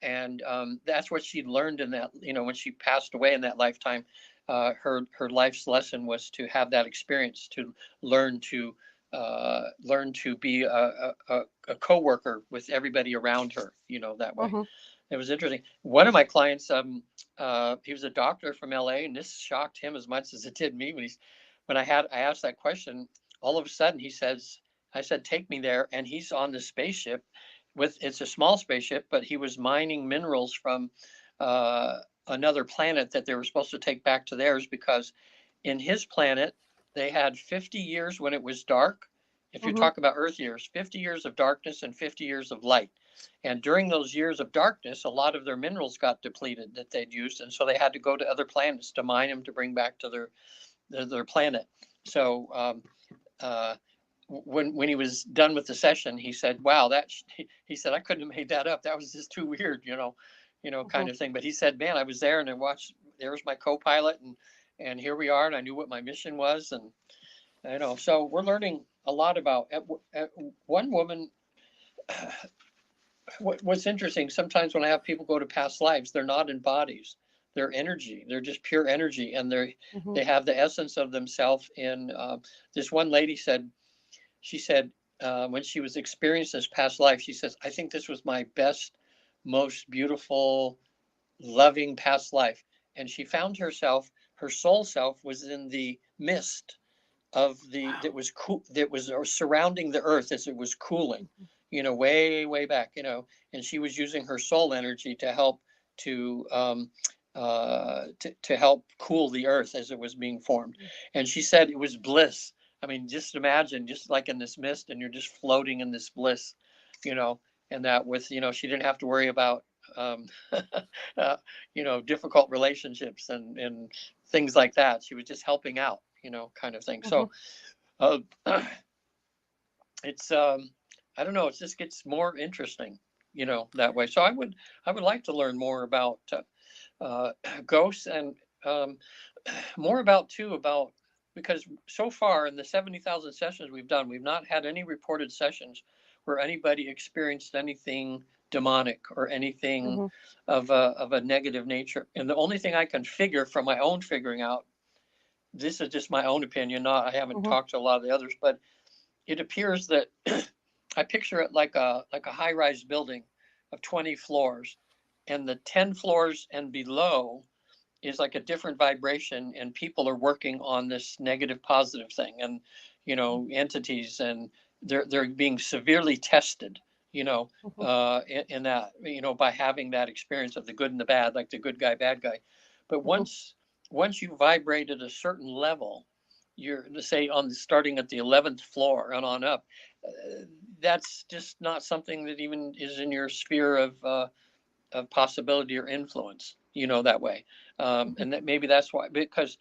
Speaker 2: And that's what she learned in that, you know, when she passed away in that lifetime. Her life's lesson was to have that experience, to learn to be a co-worker with everybody around her, you know, that way. It was interesting. One of my clients, he was a doctor from LA, and this shocked him as much as it did me when I asked that question. All of a sudden, he says, "I said, take me there," and he's on the spaceship. It's a small spaceship, but he was mining minerals from another planet that they were supposed to take back to theirs because in his planet they had 50 years when it was dark. If you talk about Earth years, 50 years of darkness and 50 years of light. And during those years of darkness, a lot of their minerals got depleted that they'd used. And so they had to go to other planets to mine them to bring back to their planet. So when he was done with the session, he said, wow, he said, I couldn't have made that up. That was just too weird, kind of thing. But he said, man, I was there and I watched, there was my co-pilot and here we are. And I knew what my mission was. And, so we're learning a lot about one woman. What's interesting, sometimes when I have people go to past lives, they're not in bodies. They're energy. They're just pure energy. And they have the essence of themselves in, this one lady said, when she was experiencing this past life, she says, I think this was my best, most beautiful, loving past life. And she found herself, her soul self was in the mist of that was cool, that was surrounding the earth as it was cooling, way back, and she was using her soul energy to help to help cool the earth as it was being formed. And she said it was bliss. I mean, just imagine, just like in this mist, and you're just floating in this bliss, and that with, she didn't have to worry about, difficult relationships and things like that. She was just helping out, kind of thing. So it's, I don't know, it just gets more interesting, that way. So I would like to learn more about ghosts, and um, more about because so far in the 70,000 sessions we've done, we've not had any reported sessions where anybody experienced anything demonic or anything of a negative nature. And the only thing I can figure from my own figuring out, this is just my own opinion, not, I haven't talked to a lot of the others, but it appears that I picture it like a high-rise building of 20 floors, and the 10 floors and below is like a different vibration, and people are working on this negative positive thing, and entities, and they're being severely tested, in that, by having that experience of the good and the bad, like the good guy bad guy. But once you vibrate at a certain level, you're, say, on starting at the 11th floor and on up, that's just not something that even is in your sphere of possibility or influence, that way. And that maybe that's why, because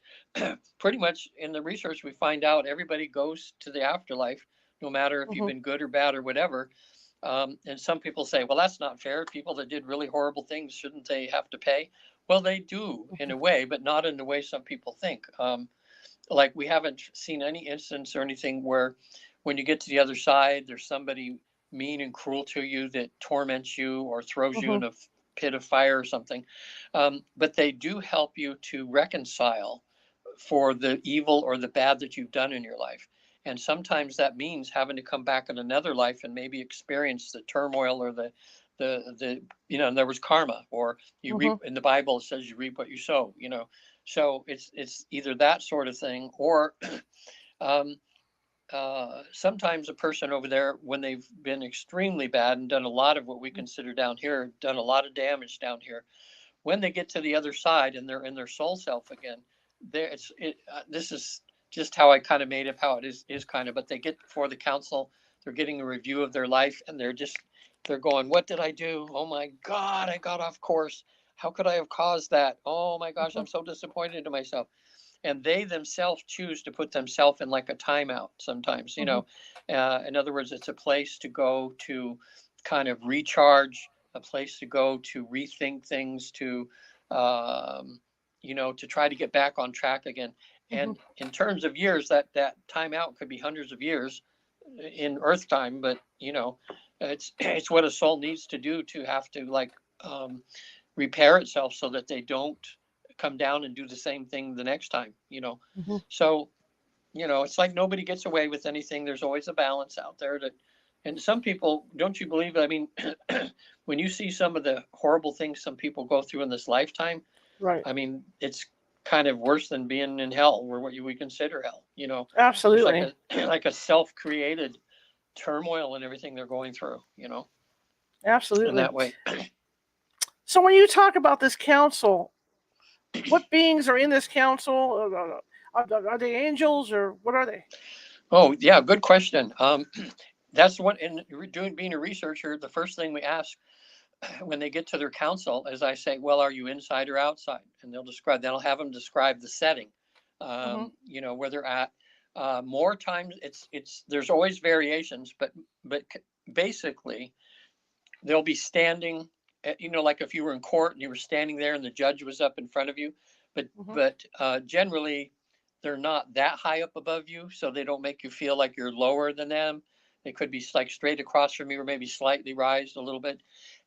Speaker 2: pretty much in the research we find out everybody goes to the afterlife, no matter if you've been good or bad or whatever. And some people say, well, that's not fair. People that did really horrible things, shouldn't they have to pay? Well, they do in a way, but not in the way some people think. Like, we haven't seen any instance or anything where when you get to the other side, there's somebody mean and cruel to you that torments you or throws you in a pit of fire or something. But they do help you to reconcile for the evil or the bad that you've done in your life. And sometimes that means having to come back in another life and maybe experience the turmoil or and there was karma, or you reap, in the Bible it says you reap what you sow, so it's either that sort of thing, or um, sometimes a person over there, when they've been extremely bad and done a lot of what we consider down here, done a lot of damage down here, when they get to the other side and they're in their soul self again, this is just how I kind of made up how it is kind of, but they get before the council, they're getting a review of their life, and they're going, what did I do? Oh my God, I got off course. How could I have caused that? Oh my gosh, I'm so disappointed in myself. And they themselves choose to put themselves in like a timeout sometimes, in other words, it's a place to go to kind of recharge, a place to go to rethink things, to try to get back on track again. And in terms of years, that timeout could be hundreds of years in Earth time, but it's what a soul needs to do to have to, like, repair itself so that they don't come down and do the same thing the next time. So it's like nobody gets away with anything. There's always a balance out there and some people, don't you believe, I mean, when you see some of the horrible things some people go through in this lifetime,
Speaker 1: Right.
Speaker 2: I mean, it's kind of worse than being in hell, or what we consider hell.
Speaker 1: Absolutely.
Speaker 2: It's like a self-created turmoil and everything they're going through,
Speaker 1: Absolutely.
Speaker 2: in that way.
Speaker 1: So when you talk about this council, what beings are in this council? Are they angels, or what are they?
Speaker 2: Oh yeah, good question. That's what, being a researcher, the first thing we ask when they get to their council is, I say, well, are you inside or outside? And that'll have them describe the setting, where they're at. More times there's always variations, but basically they'll be standing, like if you were in court and you were standing there and the judge was up in front of you, but generally they're not that high up above you, so they don't make you feel like you're lower than them. They could be like straight across from you, or maybe slightly raised a little bit.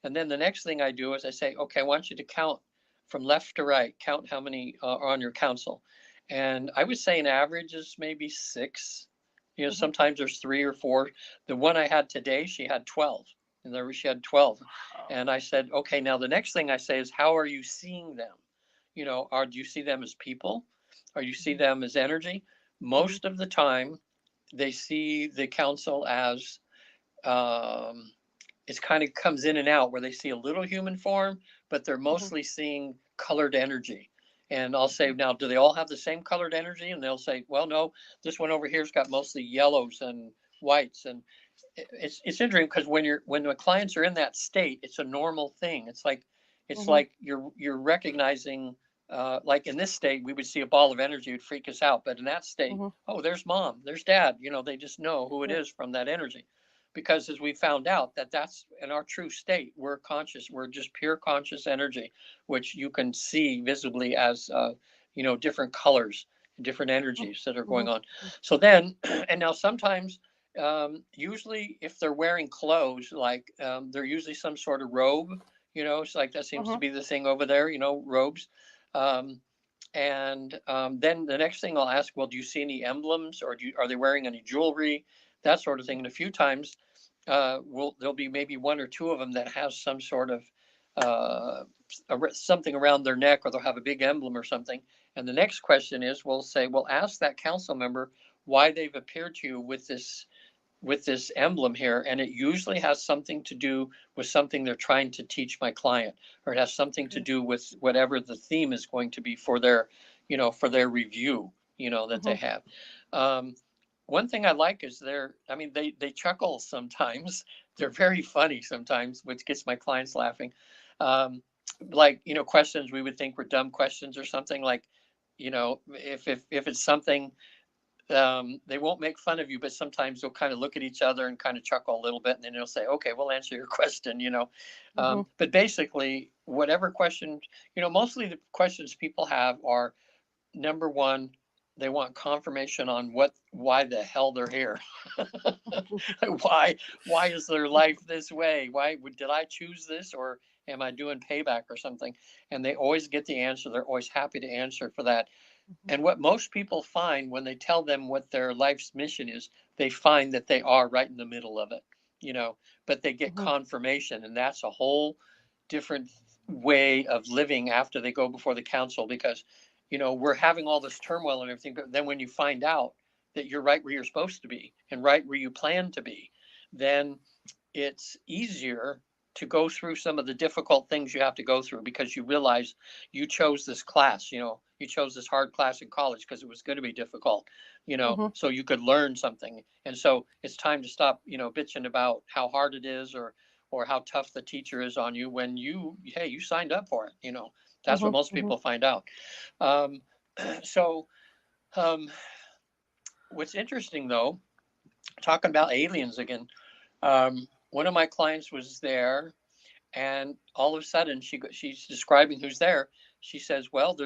Speaker 2: And then the next thing I do is I say, okay, I want you to count from left to right, count how many are on your council. And I would say an average is maybe 6. Sometimes there's 3 or 4. The one I had today, she had 12. And there she had 12. And I said, okay, now the next thing I say is, how are you seeing them? Do you see them as people? Or you see them as energy? Most of the time, they see the council as, it kind of comes in and out, where they see a little human form, but they're mostly seeing colored energy. And I'll say, now, do they all have the same colored energy? And they'll say, well, no, this one over here's got mostly yellows and whites. And it's interesting, because when the clients are in that state, it's a normal thing. It's like you're recognizing, like in this state, we would see a ball of energy, it would freak us out. But in that state, oh, there's mom, there's dad. They just know who it is from that energy. because as we found out that's in our true state, we're conscious, we're just pure conscious energy, which you can see visibly as, different colors, different energies that are going on. So then, and now sometimes, usually if they're wearing clothes, like they're usually some sort of robe, it's like that seems to be the thing over there, robes. And then the next thing I'll ask, well, do you see any emblems, or are they wearing any jewelry, that sort of thing? And a few times, there'll be maybe one or two of them that has some sort of something around their neck, or they'll have a big emblem or something. And the next question is, we'll say, well, ask that council member why they've appeared to you with this emblem here, and it usually has something to do with something they're trying to teach my client, or it has something to do with whatever the theme is going to be for their review, that they have. One thing I like is they chuckle sometimes. They're very funny sometimes, which gets my clients laughing. Like, questions we would think were dumb questions or something, like, if it's something, they won't make fun of you, but sometimes they'll kind of look at each other and kind of chuckle a little bit, and then they'll say, okay, we'll answer your question, but basically whatever questions, mostly the questions people have are, number one, they want confirmation on why the hell they're here. why is their life this way? Why did I choose this, or am I doing payback or something? And they always get the answer. They're always happy to answer for that. And what most people find when they tell them what their life's mission is, they find that they are right in the middle of it, but they get confirmation, and that's a whole different way of living after they go before the council, because, we're having all this turmoil and everything, but then when you find out that you're right where you're supposed to be and right where you plan to be, then it's easier to go through some of the difficult things you have to go through, because you realize you chose this class, you chose this hard class in college because it was going to be difficult, so you could learn something. And so it's time to stop, bitching about how hard it is, or how tough the teacher is on you, when you signed up for it. That's what most people find out. Um, so what's interesting, though, talking about aliens again, one of my clients was there, and all of a sudden she's describing who's there. She says, well,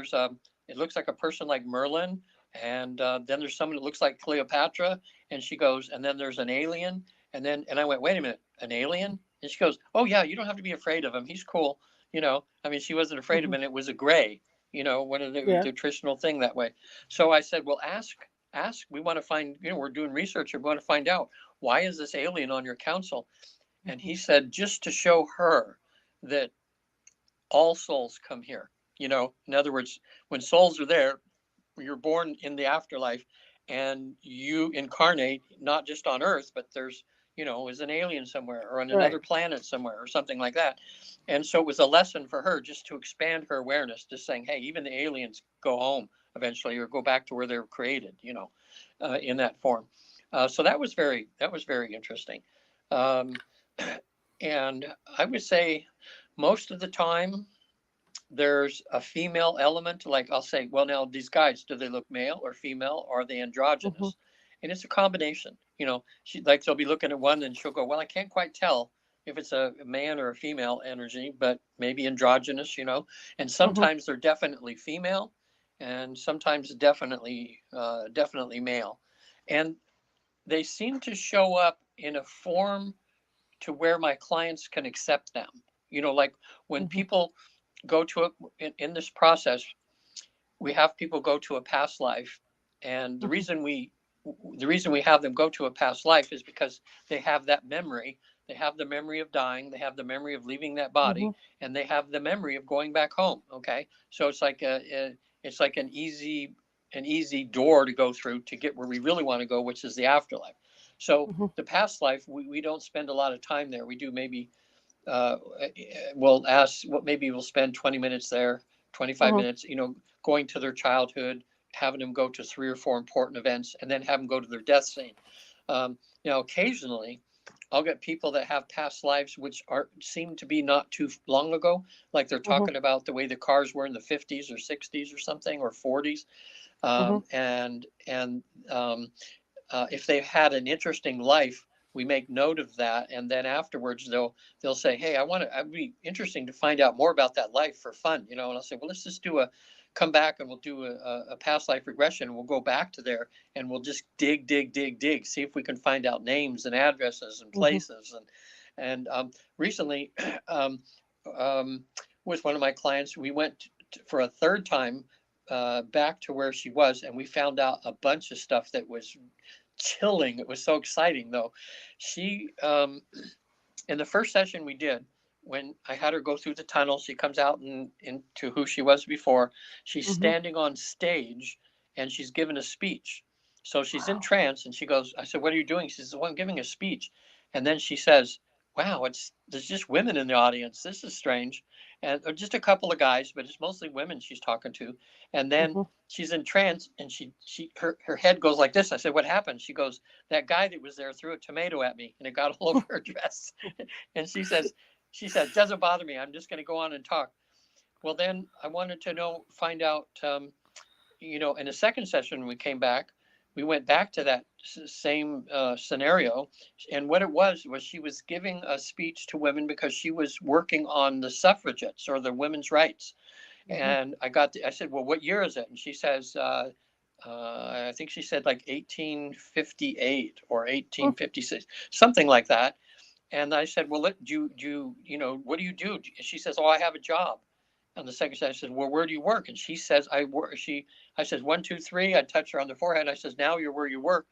Speaker 2: it looks like a person like Merlin, and then there's someone that looks like Cleopatra, and she goes, and then there's an alien, and I went, wait a minute, an alien? And she goes, oh yeah, you don't have to be afraid of him, he's cool. She wasn't afraid of him, and it was a gray, one of the traditional thing that way. So I said, well, ask, we want to find, we're doing research, we want to find out, why is this alien on your council? And he said, just to show her that all souls come here. In other words, when souls are there, you're born in the afterlife, and you incarnate not just on Earth, but there's, is an alien somewhere, or on another planet somewhere, or something like that. And so it was a lesson for her, just to expand her awareness, just saying, hey, even the aliens go home eventually, or go back to where they were created, in that form. So that was very interesting. And I would say most of the time there's a female element. Like, I'll say, well, now these guys, do they look male or female, or are they androgynous? And it's a combination. She'll be looking at one, and she'll go, well, I can't quite tell if it's a man or a female energy, but maybe androgynous. And sometimes they're definitely female, and sometimes definitely male. And they seem to show up in a form to where my clients can accept them. Like when people go to in this process, we have people go to a past life, and the reason we have them go to a past life is because they have that memory. They have the memory of dying. They have the memory of leaving that body, and they have the memory of going back home. Okay, so it's like an easy door to go through to get where we really want to go, which is the afterlife. So the past life, we don't spend a lot of time there. We do maybe, we'll ask, maybe we'll spend 20 minutes there, 25 minutes, going to their childhood, having them go to 3 or 4 important events, and then have them go to their death scene. Occasionally I'll get people that have past lives which seem to be not too long ago, like they're talking about the way the cars were in the 50s or 60s or something, or 40s. And if they've had an interesting life we make note of that, and then afterwards they'll say, hey, I'd be interesting to find out more about that life for fun, and I'll say, well, let's just come back and we'll do a past life regression, and we'll go back to there and we'll just dig, see if we can find out names and addresses and places. And recently, with one of my clients, we went for a third time back to where she was, and we found out a bunch of stuff that was chilling. It was so exciting, though. She, in the first session we did, when I had her go through the tunnel, she comes out into who she was before. She's standing on stage and she's given a speech. So she's in trance, and she goes, I said, what are you doing? She says, well, I'm giving a speech. And then she says, wow, there's just women in the audience. This is strange. And just a couple of guys, but it's mostly women she's talking to. And then she's in trance, and her head goes like this. I said, what happened? She goes, that guy that was there threw a tomato at me and it got all over her dress. And she says, doesn't bother me. I'm just going to go on and talk. Well, then I wanted to find out, in the second session, when we came back, we went back to that same scenario. And what it was she was giving a speech to women because she was working on the suffragettes, or the women's rights. And I said, well, what year is it? And she says, I think she said like 1858 or 1856, something like that. And I said, well, what do you do? She says, oh, I have a job. And the second session, I said, well, where do you work? And she says, I says, 1, 2, 3. I touched her on the forehead. I says, now you're where you work.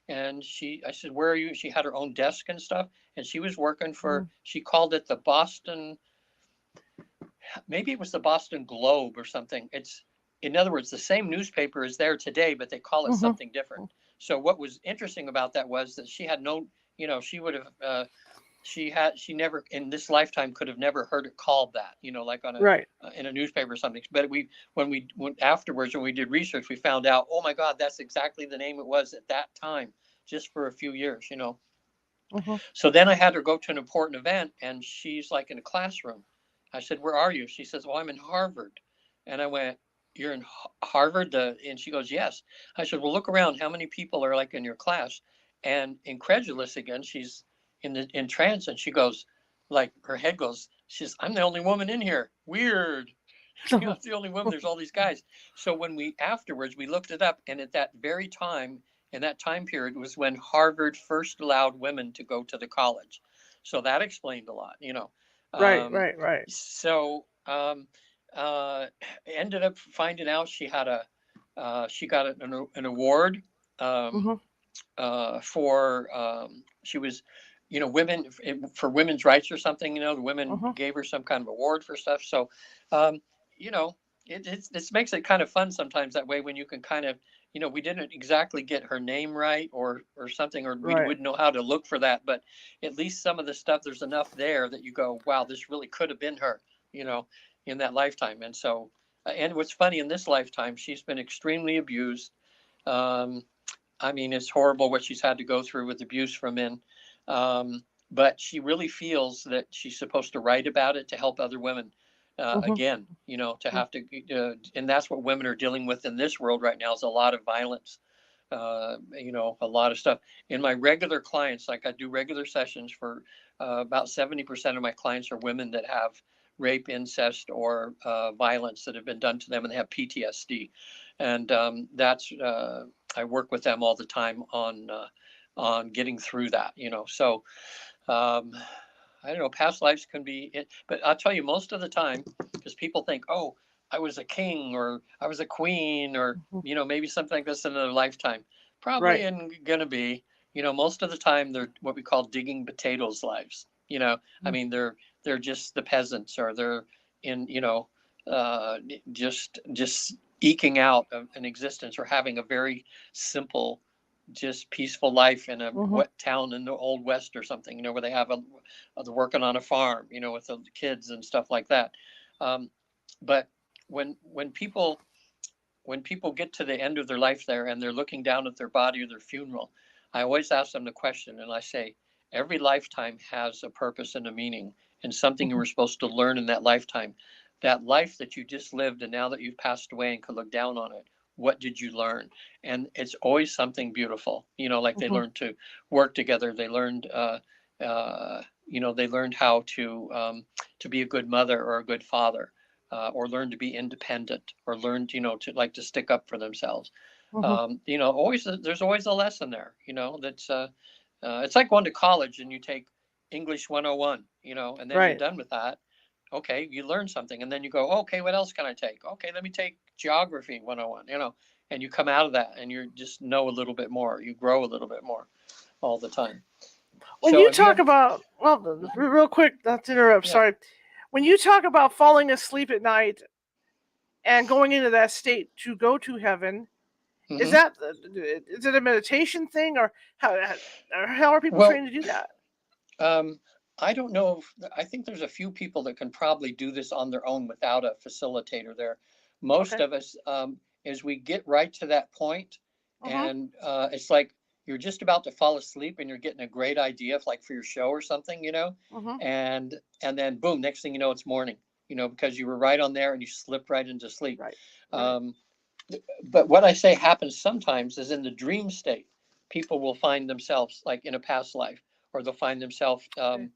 Speaker 2: And I said, where are you? She had her own desk and stuff. And she was working for, she called it the Boston, maybe it was the Boston Globe or something. In other words, the same newspaper is there today, but they call it something different. So what was interesting about that was that she had no, she would have, she never in this lifetime could have never heard it called that, like on in a newspaper or something. But when we went afterwards, when we did research, we found out, oh my God, that's exactly the name it was at that time, just for a few years, So then I had her go to an important event, and she's like in a classroom. I said, where are you? She says, well, I'm in Harvard. And I went, you're in Harvard? And she goes, yes. I said, well, look around. How many people are like in your class? And incredulous again, she's in trance, and she goes, like, her head goes, she says, I'm the only woman in here. Weird. It's the only woman. There's all these guys. So when afterwards we looked it up, and at that very time, in that time period, was when Harvard first allowed women to go to the college. So that explained a lot,
Speaker 1: Right.
Speaker 2: So ended up finding out she got an award for, she was, women, for women's rights or something. The women gave her some kind of award for stuff. So, it makes it kind of fun sometimes that way, when you can kind of, we didn't exactly get her name right or something, or we wouldn't know how to look for that, but at least some of the stuff, there's enough there that you go, wow, this really could have been her, in that lifetime. And so, and what's funny, in this lifetime, she's been extremely abused. I mean, it's horrible what she's had to go through with abuse from men. But she really feels that she's supposed to write about it to help other women. Again, to have to, and that's what women are dealing with in this world right now, is a lot of violence, a lot of stuff. In my regular clients, like I do regular sessions for about 70% of my clients are women that have rape, incest, or violence that have been done to them, and they have PTSD. And I work with them all the time on getting through that, So I don't know, past lives can be it, but I'll tell you, most of the time, because people think, oh, I was a king, or I was a queen, or, maybe something like this in another lifetime. Probably isn't going to be, most of the time they're what we call digging potatoes lives. I mean, they're just the peasants, or they're in, just eking out an existence, or having a very simple, just peaceful life in a wet town in the old West or something, where they have they're working on a farm, with the kids and stuff like that. But when people get to the end of their life there, and they're looking down at their body or their funeral, I always ask them the question, and I say, every lifetime has a purpose and a meaning, and something you were supposed to learn in that lifetime. That life that you just lived, and now that you've passed away and can look down on it, what did you learn? And it's always something beautiful, like they
Speaker 1: Mm-hmm.
Speaker 2: learned to work together. They learned, they learned how to be a good mother or a good father, or learn to be independent, or learned, to stick up for themselves.
Speaker 1: Mm-hmm.
Speaker 2: Always, there's always a lesson there, that's, it's like going to college and you take English 101, and then you're
Speaker 1: Right.
Speaker 2: done with that. Okay, you learn something, and then you go, okay, what else can I take? Okay, let me take geography 101, and you come out of that and you just know a little bit more. You grow a little bit more all the time.
Speaker 1: When
Speaker 2: So
Speaker 1: you
Speaker 2: have you
Speaker 1: talk
Speaker 2: ever,
Speaker 1: about, well, real quick, not to interrupt,
Speaker 2: yeah.
Speaker 1: sorry. When you talk about falling asleep at night and going into that state to go to heaven,
Speaker 2: Hmm.
Speaker 1: is it a meditation thing, or how are people
Speaker 2: Well,
Speaker 1: trained to do that?
Speaker 2: um, I don't know. I think there's a few people that can probably do this on their own without a facilitator there. Most
Speaker 1: Okay.
Speaker 2: of us, as we get right to that point,
Speaker 1: Mm-hmm.
Speaker 2: and it's like you're just about to fall asleep, and you're getting a great idea, like for your show or something,
Speaker 1: Mm-hmm.
Speaker 2: and then boom, next thing you know, it's morning, because you were right on there and you slipped right into sleep.
Speaker 1: Right. Right.
Speaker 2: Um, but what I say happens sometimes is in the dream state, people will find themselves like in a past life, or they'll find themselves
Speaker 1: Okay.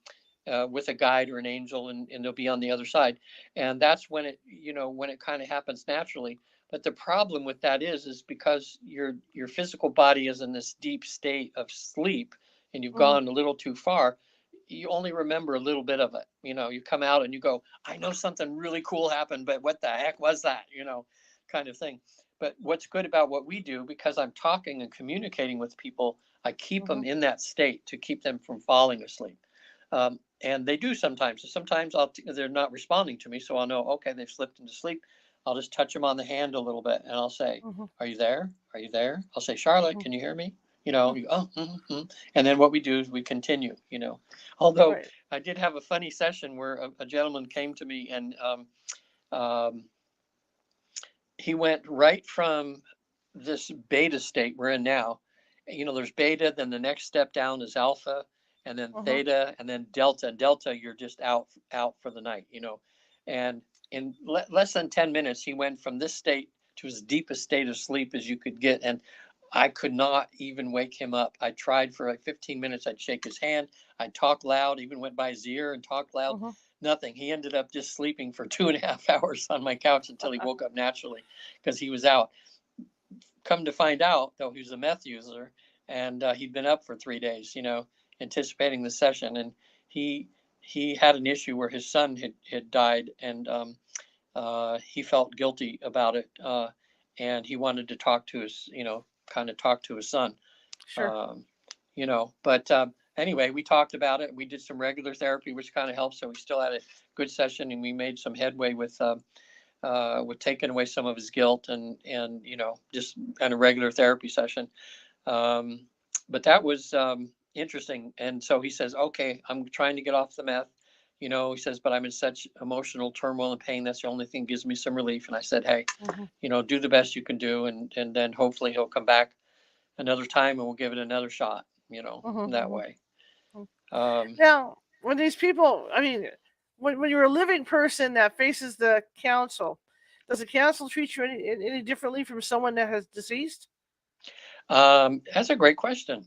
Speaker 2: with a guide or an angel, and they'll be on the other side. And that's when when it kind of happens naturally. But the problem with that is because your physical body is in this deep state of sleep, and you've
Speaker 1: Mm-hmm.
Speaker 2: gone a little too far. You only remember a little bit of it. You come out and you go, I know something really cool happened, but what the heck was that? Kind of thing. But what's good about what we do, because I'm talking and communicating with people, I keep
Speaker 1: Mm-hmm.
Speaker 2: them in that state to keep them from falling asleep. And they do sometimes. Sometimes they're not responding to me, so I'll know, okay, they've slipped into sleep. I'll just touch them on the hand a little bit, and I'll say,
Speaker 1: Mm-hmm.
Speaker 2: "Are you there? Are you there?" I'll say, "Charlotte,
Speaker 1: Mm-hmm.
Speaker 2: can you hear me?" Oh, and then what we do is we continue. Although
Speaker 1: Right.
Speaker 2: I did have a funny session where a gentleman came to me, and um, he went right from this beta state we're in now. There's beta, then the next step down is alpha, and then
Speaker 1: Mm-hmm.
Speaker 2: theta, and then delta. And delta, you're just out for the night. And in less than 10 minutes, he went from this state to as deep a state of sleep as you could get. And I could not even wake him up. I tried for like 15 minutes. I'd shake his hand. I'd talk loud, even went by his ear and talked loud.
Speaker 1: Mm-hmm.
Speaker 2: Nothing. He ended up just sleeping for 2.5 hours on my couch until he woke up naturally because he was out. Come to find out, though, he was a meth user, and he'd been up for 3 days, anticipating the session. And he he had an issue where his son had died, and he felt guilty about it, and he wanted to talk to his, kind of talk to his son.
Speaker 1: Sure.
Speaker 2: um, but anyway, we talked about it. We did some regular therapy, which kind of helped. So we still had a good session, and we made some headway with taking away some of his guilt, and just kind of regular therapy session. Um, but that was interesting. And so he says, okay, I'm trying to get off the meth. He says, but I'm in such emotional turmoil and pain. That's the only thing that gives me some relief. And I said, hey,
Speaker 1: Mm-hmm.
Speaker 2: do the best you can do, and then hopefully he'll come back another time and we'll give it another shot,
Speaker 1: Mm-hmm.
Speaker 2: that
Speaker 1: Mm-hmm.
Speaker 2: way. Um,
Speaker 1: Now, when these people, I mean, when you're a living person that faces the council, does the council treat you any differently from someone that has deceased?
Speaker 2: that's a great question.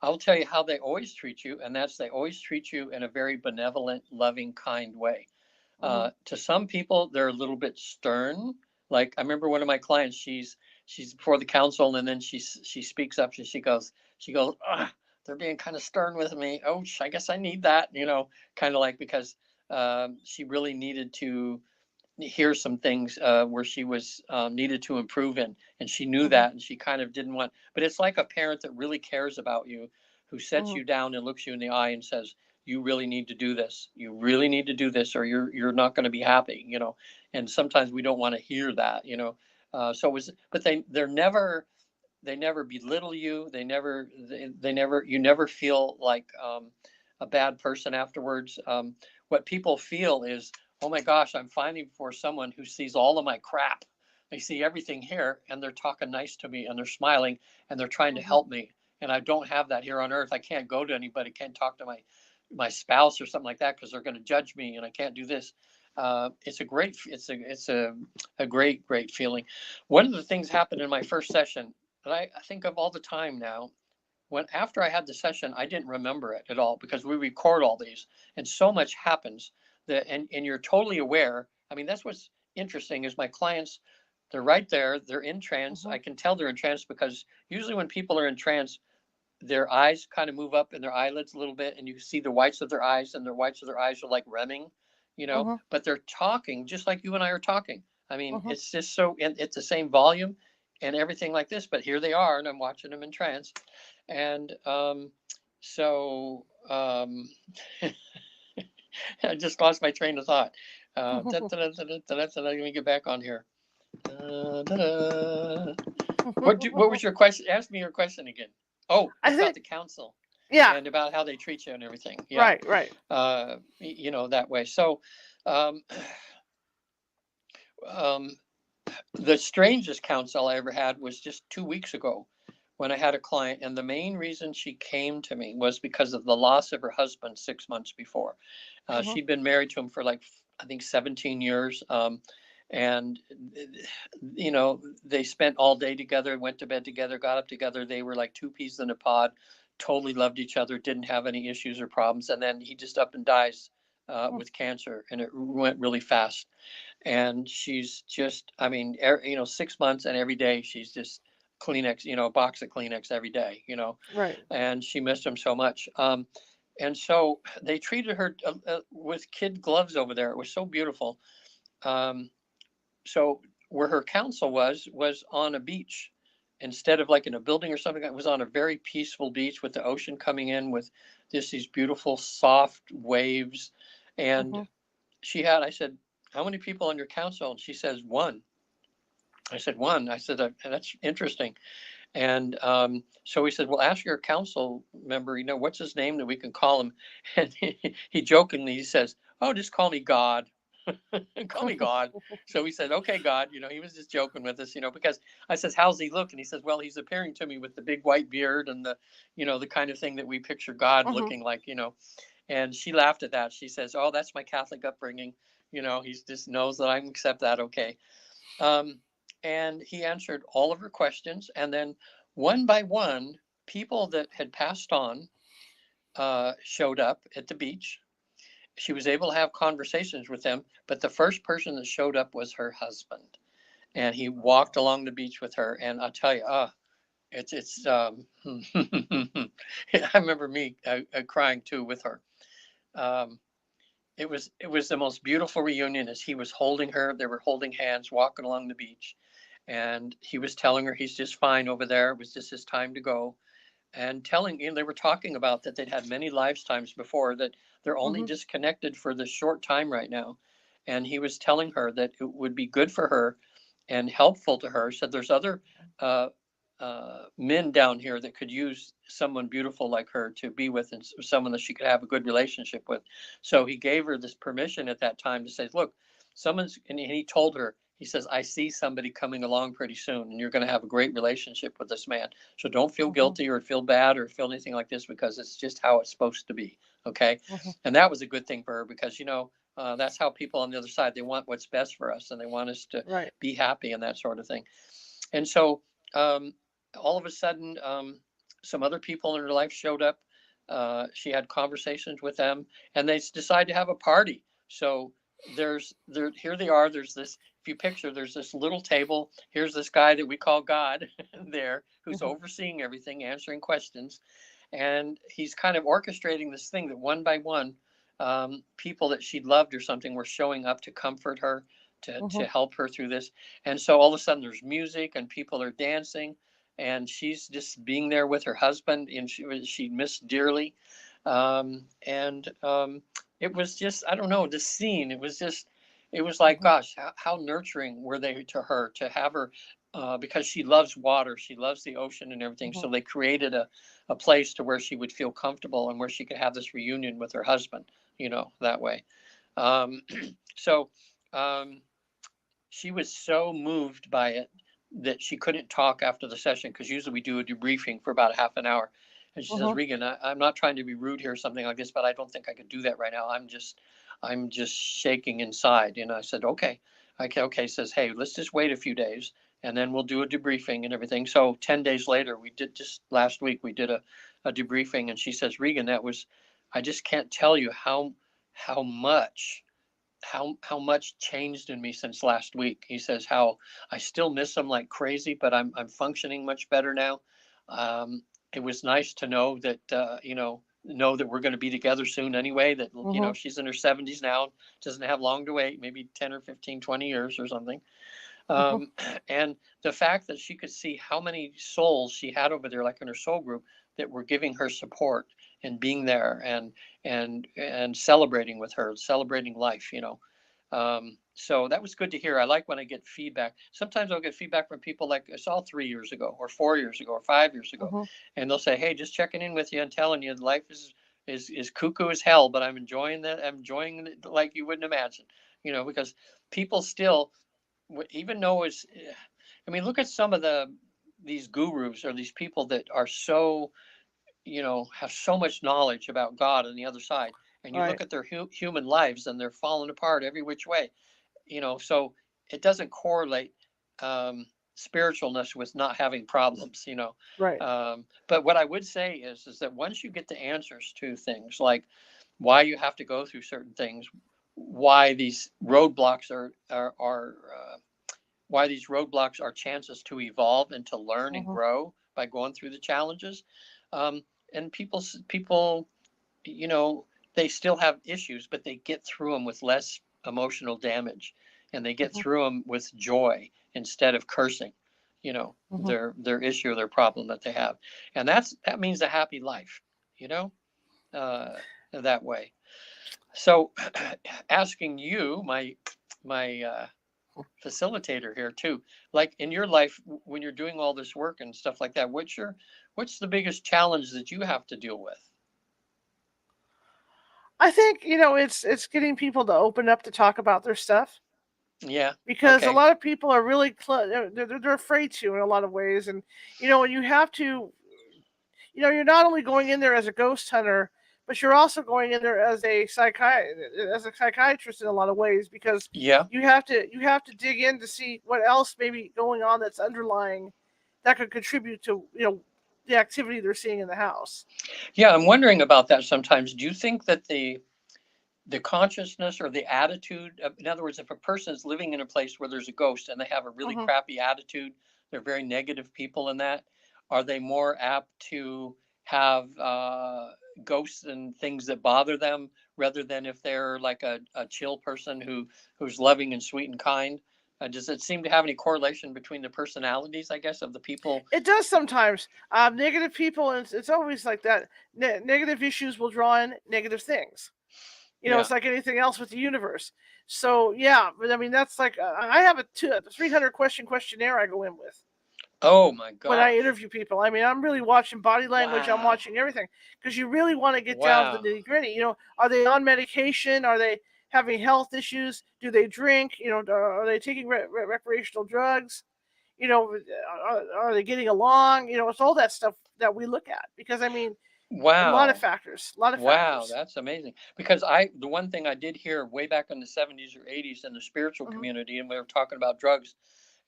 Speaker 2: I'll tell you how they always treat you, and that's they always treat you in a very benevolent, loving, kind way.
Speaker 1: Mm-hmm.
Speaker 2: To some people, they're a little bit stern. Like I remember one of my clients, she's before the council, and then she speaks up, and she goes, they're being kind of stern with me. Oh, I guess I need that, kind of like because she really needed to hear some things where she was needed to improve in, and she knew
Speaker 1: Mm-hmm.
Speaker 2: that, and she kind of didn't want. But it's like a parent that really cares about you, who sets
Speaker 1: Mm-hmm.
Speaker 2: you down and looks you in the eye and says, "You really need to do this. You really need to do this, or you're not going to be happy." And sometimes we don't want to hear that. So it was, but they never belittle you. They never you never feel like a bad person afterwards. What people feel is, oh my gosh, I'm finding for someone who sees all of my crap. They see everything here, and they're talking nice to me, and they're smiling, and they're trying to
Speaker 1: Mm-hmm.
Speaker 2: help me. And I don't have that here on earth. I can't go to anybody, can't talk to my spouse or something like that because they're going to judge me, and I can't do this. it's a great feeling. One of the things happened in my first session that I think of all the time now. When after I had the session, I didn't remember it at all because we record all these, and so much happens that, and you're totally aware. I mean, that's what's interesting is my clients, they're right there, they're in trance. I can tell they're in trance because usually when people are in trance, their eyes kind of move up in their eyelids a little bit, and you see the whites of their eyes, and the whites of their eyes are like remming, but they're talking just like you and I are talking. I mean, it's just so, it's the same volume and everything like this, but here they are, and I'm watching them in trance. And so I just lost my train of thought. Let me get back on here. What was your question? Ask me your question again. Oh, it's about the council.
Speaker 1: Yeah.
Speaker 2: And about how they treat you and everything.
Speaker 1: Yeah. Right.
Speaker 2: That way. So, the strangest counsel I ever had was just 2 weeks ago when I had a client, and the main reason she came to me was because of the loss of her husband 6 months before. She'd been married to him for like, I think 17 years. And, they spent all day together, went to bed together, got up together. They were like two peas in a pod, totally loved each other, didn't have any issues or problems. And then he just up and dies with cancer, and it went really fast. And she's just, I mean, 6 months, and every day she's just Kleenex, a box of Kleenex every day,
Speaker 1: Right.
Speaker 2: and she missed him so much. And so they treated her with kid gloves over there. It was so beautiful. So where her counsel was on a beach instead of like in a building or something. It was on a very peaceful beach with the ocean coming in with these beautiful soft waves. And I said, how many people on your council? And she says, one. I said, one. I said, that's interesting. And so he said, well, ask your council member, what's his name that we can call him? And he jokingly says, oh, just call me God. Call me God. So he said, okay, God, he was just joking with us, because I says, how's he look? And he says, well, he's appearing to me with the big white beard and the kind of thing that we picture God looking like, And she laughed at that. She says, oh, that's my Catholic upbringing. He just knows that I can accept that. Okay. And he answered all of her questions. And then one by one, people that had passed on showed up at the beach. She was able to have conversations with them, but the first person that showed up was her husband. And he walked along the beach with her. And I'll tell you, it's I remember me crying too with her. It was the most beautiful reunion as he was holding her. They were holding hands, walking along the beach. And he was telling her he's just fine over there. It was just his time to go. And they were talking about that they'd had many lifetimes before, that they're only disconnected for this short time right now. And he was telling her that it would be good for her and helpful to her. Said there's other men down here that could use someone beautiful like her to be with, and someone that she could have a good relationship with. So he gave her this permission at that time to say, look, and he told her, he says, I see somebody coming along pretty soon, and you're going to have a great relationship with this man. So don't feel guilty or feel bad or feel anything like this, because it's just how it's supposed to be. Okay. And that was a good thing for her, because, that's how people on the other side, they want what's best for us, and they want us to be happy and that sort of thing. And so all of a sudden, some other people in her life showed up. She had conversations with them, and they decided to have a party. So here they are. There's this, if you picture, there's this little table. Here's this guy that we call God there, who's overseeing everything, answering questions. And he's kind of orchestrating this thing that one by one, people that she loved or something were showing up to comfort her, to help her through this. And so all of a sudden there's music and people are dancing, and she's just being there with her husband, and she missed dearly. It was just, I don't know, the scene, it was like, gosh, how nurturing were they to her, to have her, because she loves water, she loves the ocean and everything. So they created a place to where she would feel comfortable, and where she could have this reunion with her husband, that way. So she was so moved by it that she couldn't talk after the session, because usually we do a debriefing for about half an hour. And she says, Regan, I'm not trying to be rude here or something like this, but I don't think I could do that right now. I'm just shaking inside. And I said, okay. Okay. Says, hey, let's just wait a few days and then we'll do a debriefing and everything. So 10 days later, we did, just last week, we did a debriefing, and she says, Regan, I just can't tell you how much how much changed in me since last week. He says how I still miss him like crazy, but I'm functioning much better now. It was nice to know that know that we're going to be together soon anyway. That she's in her 70s now, doesn't have long to wait, maybe 10 or 15, 20 years or something. And the fact that she could see how many souls she had over there, like in her soul group, that were giving her support and being there and celebrating with her, celebrating life, so that was good to hear. I like when I get feedback. Sometimes I'll get feedback from people like I saw 3 years ago or 4 years ago or 5 years ago, and they'll say, hey, just checking in with you and telling you life is cuckoo as hell, but I'm enjoying that. I'm enjoying it like you wouldn't imagine, because people still, even though look at some of these gurus or these people that are so, have so much knowledge about God on the other side, and you look at their human lives and they're falling apart every which way, so it doesn't correlate spiritualness with not having problems,
Speaker 1: Right.
Speaker 2: But what I would say is that once you get the answers to things like why you have to go through certain things, why these roadblocks why these roadblocks are chances to evolve and to learn and grow by going through the challenges. And people, they still have issues, but they get through them with less emotional damage, and they get through them with joy instead of cursing, their issue or their problem that they have. And that means a happy life, that way. So asking you, my facilitator here too, like in your life when you're doing all this work and stuff like that, what's the biggest challenge that you have to deal with?
Speaker 1: I think it's getting people to open up to talk about their stuff,
Speaker 2: Yeah.
Speaker 1: because a
Speaker 2: Okay.
Speaker 1: lot of people are really they're afraid to in a lot of ways. And when you have to, you're not only going in there as a ghost hunter, but you're also going in there as a psychiatrist in a lot of ways, because
Speaker 2: Yeah.
Speaker 1: you have to dig in to see what else may be going on that's underlying, that could contribute to the activity they're seeing in the house.
Speaker 2: Yeah, I'm wondering about that sometimes. Do you think that the consciousness or the attitude in other words, if a person is living in a place where there's a ghost and they have a really
Speaker 1: Hmm.
Speaker 2: crappy attitude, they're very negative people in that, are they more apt to have ghosts and things that bother them rather than if they're like a chill person who's loving and sweet and kind? Does it seem to have any correlation between the personalities, I guess, of the people?
Speaker 1: It does sometimes. Negative people, and it's always like that. Negative issues will draw in negative things.
Speaker 2: Yeah.
Speaker 1: It's like anything else with the universe. So yeah, but I mean that's like I have a 300 question questionnaire I go in with
Speaker 2: Oh my
Speaker 1: when I
Speaker 2: gosh.
Speaker 1: interview people. I mean, I'm really watching body language. I'm
Speaker 2: Wow.
Speaker 1: watching everything, because you really want to get down to the
Speaker 2: Wow.
Speaker 1: nitty gritty. Are they on medication? Are they having health issues? Do they drink? Are they taking recreational drugs? Are they getting along? It's all that stuff that we look at, because I mean, a lot of
Speaker 2: Wow.
Speaker 1: factors. A lot of
Speaker 2: Wow,
Speaker 1: factors.
Speaker 2: that's amazing. Because the one thing I did hear way back in the 70s or 80s in the spiritual
Speaker 1: Hmm.
Speaker 2: community, and we were talking about drugs,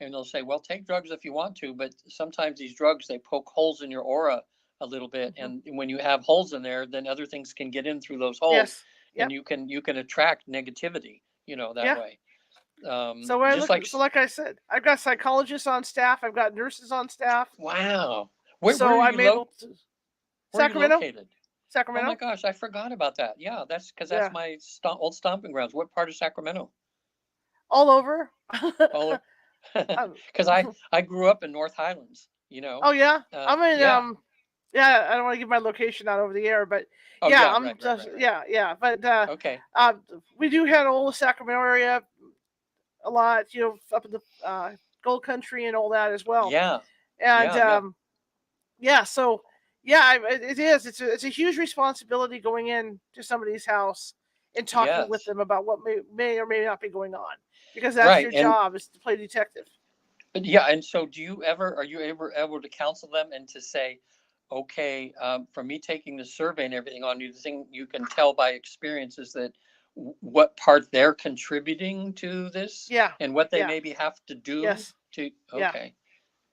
Speaker 2: and they'll say, well, take drugs if you want to, but sometimes these drugs, they poke holes in your aura a little bit.
Speaker 1: Hmm.
Speaker 2: And when you have holes in there, then other things can get in through those holes,
Speaker 1: Yes.
Speaker 2: and
Speaker 1: Yep.
Speaker 2: you can attract negativity, that
Speaker 1: Yeah.
Speaker 2: way.
Speaker 1: So when I
Speaker 2: Just
Speaker 1: look
Speaker 2: like,
Speaker 1: at, so like I said, I've got psychologists on staff. I've got nurses on staff.
Speaker 2: wow. Where
Speaker 1: So
Speaker 2: are
Speaker 1: I'm
Speaker 2: you
Speaker 1: able to.
Speaker 2: where are you
Speaker 1: Sacramento.
Speaker 2: located? Oh my
Speaker 1: Sacramento.
Speaker 2: gosh, I forgot about that. Yeah, that's
Speaker 1: Yeah.
Speaker 2: my old stomping grounds. What part of Sacramento?
Speaker 1: All over.
Speaker 2: All
Speaker 1: Um,
Speaker 2: because I grew up in North Highlands.
Speaker 1: oh yeah. I'm in
Speaker 2: Yeah.
Speaker 1: Yeah, I don't want to give my location out over the air, but
Speaker 2: Oh
Speaker 1: yeah,
Speaker 2: yeah.
Speaker 1: I'm
Speaker 2: Right. Right.
Speaker 1: just
Speaker 2: Right. Right.
Speaker 1: yeah. But
Speaker 2: Okay.
Speaker 1: uh, we do handle the Sacramento area a lot, up in the Gold Country and all that as well.
Speaker 2: Yeah.
Speaker 1: And
Speaker 2: Yeah. Yeah.
Speaker 1: yeah, so yeah, it is. It's a huge responsibility going in to somebody's house and talking with
Speaker 2: Yes.
Speaker 1: them about what may or may not be going on, because that's
Speaker 2: Right.
Speaker 1: your
Speaker 2: And
Speaker 1: job, is to play detective.
Speaker 2: yeah. And so, are you able to counsel them and to say, okay, from me taking the survey and everything on you, the thing you can tell by experience is that what part they're contributing to this
Speaker 1: Yeah.
Speaker 2: and what they
Speaker 1: Yeah.
Speaker 2: maybe have to do
Speaker 1: Yes.
Speaker 2: to,
Speaker 1: Yeah.
Speaker 2: okay.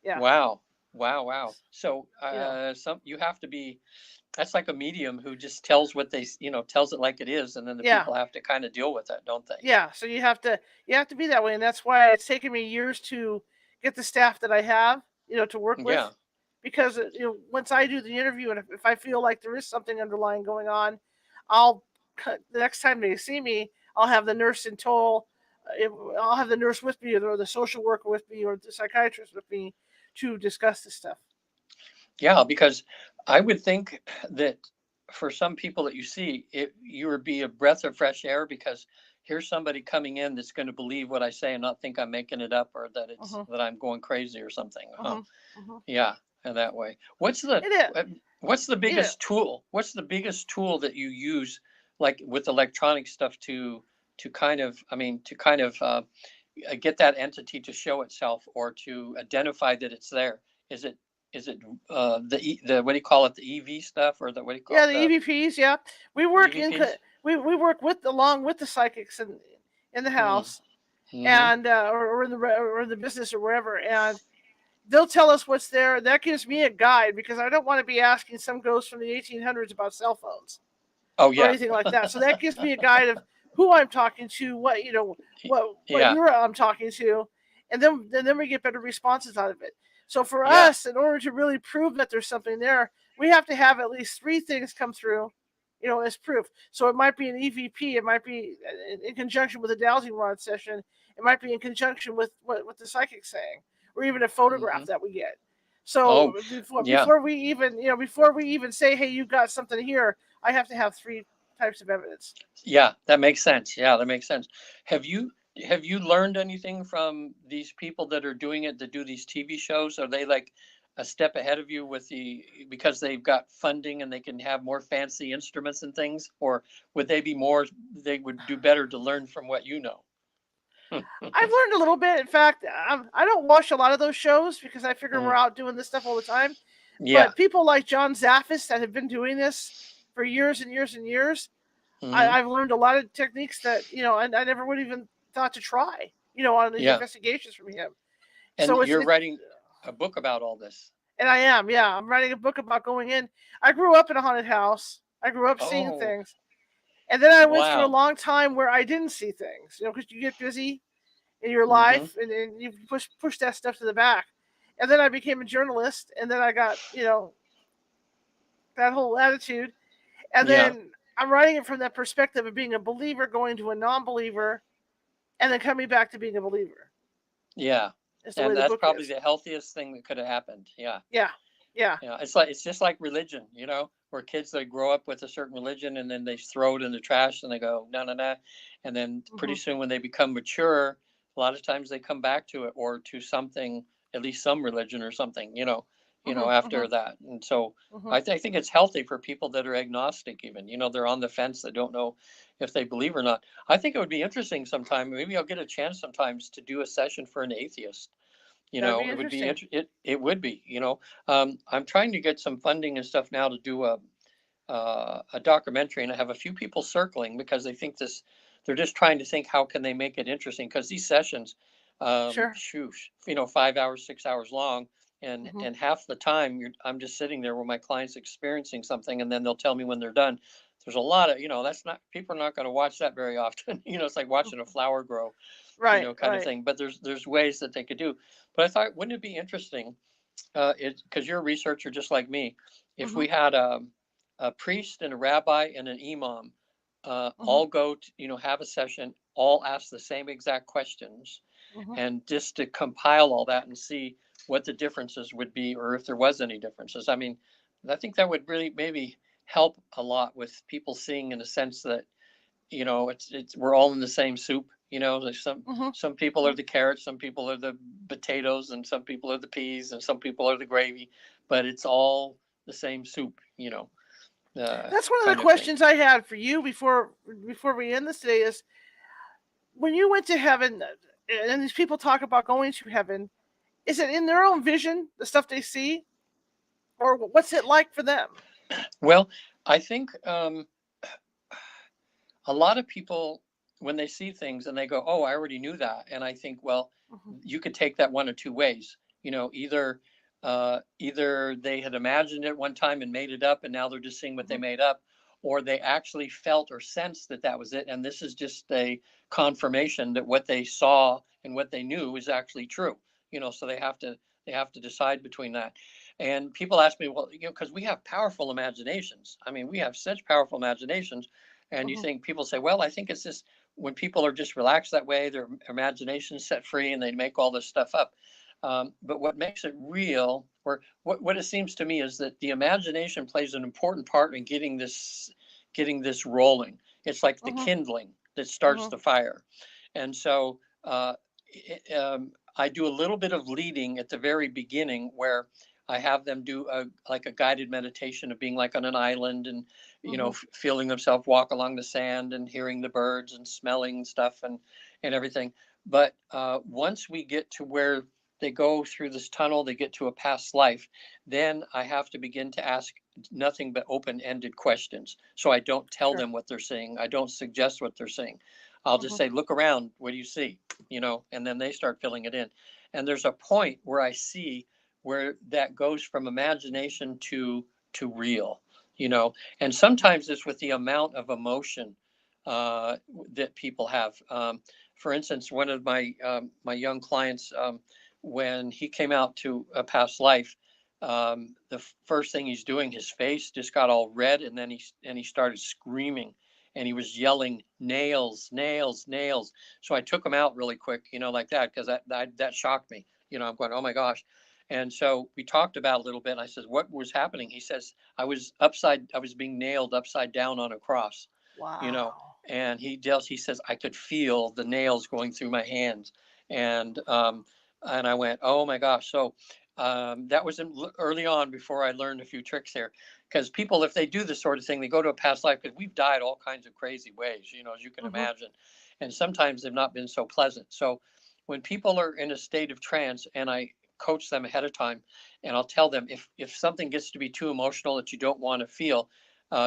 Speaker 1: Yeah.
Speaker 2: Wow. Wow. So,
Speaker 1: You know.
Speaker 2: you have to be, that's like a medium who just tells what they, tells it like it is. And then the
Speaker 1: Yeah.
Speaker 2: people have to kind of deal with that, don't they?
Speaker 1: Yeah. So you have to be that way, and that's why it's taken me years to get the staff that I have, to work
Speaker 2: Yeah.
Speaker 1: with, because once I do the interview, and if I feel like there is something underlying going on, I'll the next time they see me, I'll have the nurse in tow. I'll have the nurse with me, or the social worker with me, or the psychiatrist with me to discuss this stuff.
Speaker 2: Yeah, because I would think that for some people that you see, you would be a breath of fresh air, because here's somebody coming in that's going to believe what I say and not think I'm making it up, or that it's
Speaker 1: Mm-hmm.
Speaker 2: that I'm going crazy or something. Huh?
Speaker 1: Mm-hmm. Mm-hmm.
Speaker 2: Yeah, in that way.
Speaker 1: It is.
Speaker 2: What's the
Speaker 1: It is.
Speaker 2: biggest tool? What's the biggest tool that you use, like with electronic stuff, to kind of, get that entity to show itself, or to identify that it's there? Is it the what do you call it, the EV stuff, or the what do you call
Speaker 1: Yeah,
Speaker 2: it,
Speaker 1: the
Speaker 2: the
Speaker 1: EVPs. Yeah, we work
Speaker 2: EVPs?
Speaker 1: we work along with the psychics in the
Speaker 2: Mm,
Speaker 1: house,
Speaker 2: mm-hmm.
Speaker 1: and or in the business or wherever, and they'll tell us what's there. That gives me a guide, because I don't want to be asking some ghost from the 1800s about cell phones
Speaker 2: Oh
Speaker 1: or
Speaker 2: yeah.
Speaker 1: anything like that. So that gives me a guide of who I'm talking to, what
Speaker 2: Yeah.
Speaker 1: you're I'm talking to, and then we get better responses out of it. So for
Speaker 2: Yeah.
Speaker 1: us, in order to really prove that there's something there, we have to have at least 3 things come through, as proof. So it might be an EVP, it might be in conjunction with a dowsing rod session, it might be in conjunction with what the psychic's saying, or even a
Speaker 2: Mm-hmm.
Speaker 1: photograph that we get.
Speaker 2: Oh
Speaker 1: So
Speaker 2: yeah.
Speaker 1: before we even say, hey, you've got something here, I have to have 3 types of evidence.
Speaker 2: Yeah, that makes sense. Yeah, that makes sense. Have you learned anything from these people that are doing it, that do these TV shows? Are they like a step ahead of you with because they've got funding and they can have more fancy instruments and things, or would they would do better to learn from what you know?
Speaker 1: I've learned a little bit. In fact, I don't watch a lot of those shows, because I figure we're
Speaker 2: Mm,
Speaker 1: out doing this stuff all the time.
Speaker 2: yeah.
Speaker 1: But people like John Zaffis that have been doing this for years and years and years,
Speaker 2: Hmm.
Speaker 1: I've learned a lot of techniques that I never would even thought to try. On these
Speaker 2: Yeah.
Speaker 1: investigations from him.
Speaker 2: And
Speaker 1: So
Speaker 2: you're writing a book about all this.
Speaker 1: and I am, yeah, I'm writing a book about going in. I grew up in a haunted house. I grew up seeing
Speaker 2: Oh,
Speaker 1: things, and then I went through a
Speaker 2: wow.
Speaker 1: long time where I didn't see things. Because you get busy in your
Speaker 2: Hmm.
Speaker 1: life, and you push that stuff to the back. And then I became a journalist, and then I got that whole attitude, and
Speaker 2: Yeah.
Speaker 1: then I'm writing it from that perspective of being a believer going to a non-believer, and then coming back to being a believer.
Speaker 2: Yeah.
Speaker 1: Is the way
Speaker 2: And
Speaker 1: the
Speaker 2: that's
Speaker 1: book
Speaker 2: probably
Speaker 1: is.
Speaker 2: the healthiest thing that could have happened. Yeah.
Speaker 1: Yeah, yeah.
Speaker 2: Yeah, it's just like religion, where kids, they grow up with a certain religion and then they throw it in the trash and they go no no no, and then pretty
Speaker 1: Hmm.
Speaker 2: soon when they become mature, a lot of times they come back to it, or to something, at least some religion or something,
Speaker 1: Hmm.
Speaker 2: after
Speaker 1: Hmm.
Speaker 2: that. And so
Speaker 1: Hmm.
Speaker 2: I think it's healthy for people that are agnostic, even, they're on the fence, they don't know if they believe or not. I think it would be interesting sometime. Maybe I'll get a chance sometimes to do a session for an atheist.
Speaker 1: That would be
Speaker 2: It would be
Speaker 1: interesting.
Speaker 2: it would be. I'm trying to get some funding and stuff now to do a documentary, and I have a few people circling because they think this. They're just trying to think how can they make it interesting, because these sessions,
Speaker 1: Sure.
Speaker 2: shoot, 5 hours, 6 hours long, and
Speaker 1: Hmm.
Speaker 2: and half the time I'm just sitting there where my client's experiencing something, and then they'll tell me when they're done. There's a lot of, that's not, people are not going to watch that very often. It's like watching a flower grow,
Speaker 1: Right.
Speaker 2: kind of
Speaker 1: Right.
Speaker 2: thing. But there's ways that they could do. But I thought, wouldn't it be interesting? It Because you're a researcher just like me. If
Speaker 1: Hmm.
Speaker 2: we had a priest and a rabbi and an imam,
Speaker 1: Hmm.
Speaker 2: all go to, have a session, all ask the same exact questions,
Speaker 1: Hmm.
Speaker 2: and just to compile all that and see what the differences would be, or if there was any differences. I mean, I think that would really maybe help a lot with people seeing, in a sense that, it's we're all in the same soup. There's
Speaker 1: Hmm.
Speaker 2: some people are the carrots, some people are the potatoes, and some people are the peas, and some people are the gravy, but it's all the same soup.
Speaker 1: That's one of the
Speaker 2: Kind of thing.
Speaker 1: questions I had for you before we end this today. Is when you went to heaven, and these people talk about going to heaven, is it in their own vision, the stuff they see, or what's it like for them?
Speaker 2: Well, I think a lot of people, when they see things and they go, oh, I already knew that. And I think, well, you could take that one of two ways. Either they had imagined it one time and made it up, and now they're just seeing what they made up, or they actually felt or sensed that that was it. And this is just a confirmation that what they saw and what they knew is actually true. So they have to decide between that. And people ask me, well, because we have powerful imaginations. I mean, we have such powerful imaginations. And you think people say, well, I think it's just when people are just relaxed that way, their imagination is set free and they make all this stuff up. But what makes it real, or what it seems to me, is that the imagination plays an important part in getting this rolling. It's like the kindling that starts the fire. And so I do a little bit of leading at the very beginning, where I have them do like a guided meditation of being like on an island, and feeling themselves walk along the sand and hearing the birds and smelling stuff and everything. But once we get to where they go through this tunnel, they get to a past life, then I have to begin to ask nothing but open-ended questions. So I don't tell them what they're seeing. I don't suggest what they're seeing. I'll just say, look around, what do you see? And then they start filling it in. And there's a point where I see where that goes from imagination to real, and sometimes it's with the amount of emotion that people have. For instance, one of my young clients, when he came out to a past life, the first thing he's doing, his face just got all red, and then he started screaming, and he was yelling, nails, nails, nails. So I took him out really quick, like that, because that shocked me. I'm going, oh my gosh. And so we talked about it a little bit. And I said, what was happening? He says, I was being nailed upside down on a cross.
Speaker 1: Wow.
Speaker 2: And he says, I could feel the nails going through my hands. And I went, oh my gosh. So that was early on, before I learned a few tricks there. Because people, if they do this sort of thing, they go to a past life, because we've died all kinds of crazy ways, as you can imagine. And sometimes they've not been so pleasant. So when people are in a state of trance, and I coach them ahead of time, and I'll tell them, if something gets to be too emotional that you don't want to feel,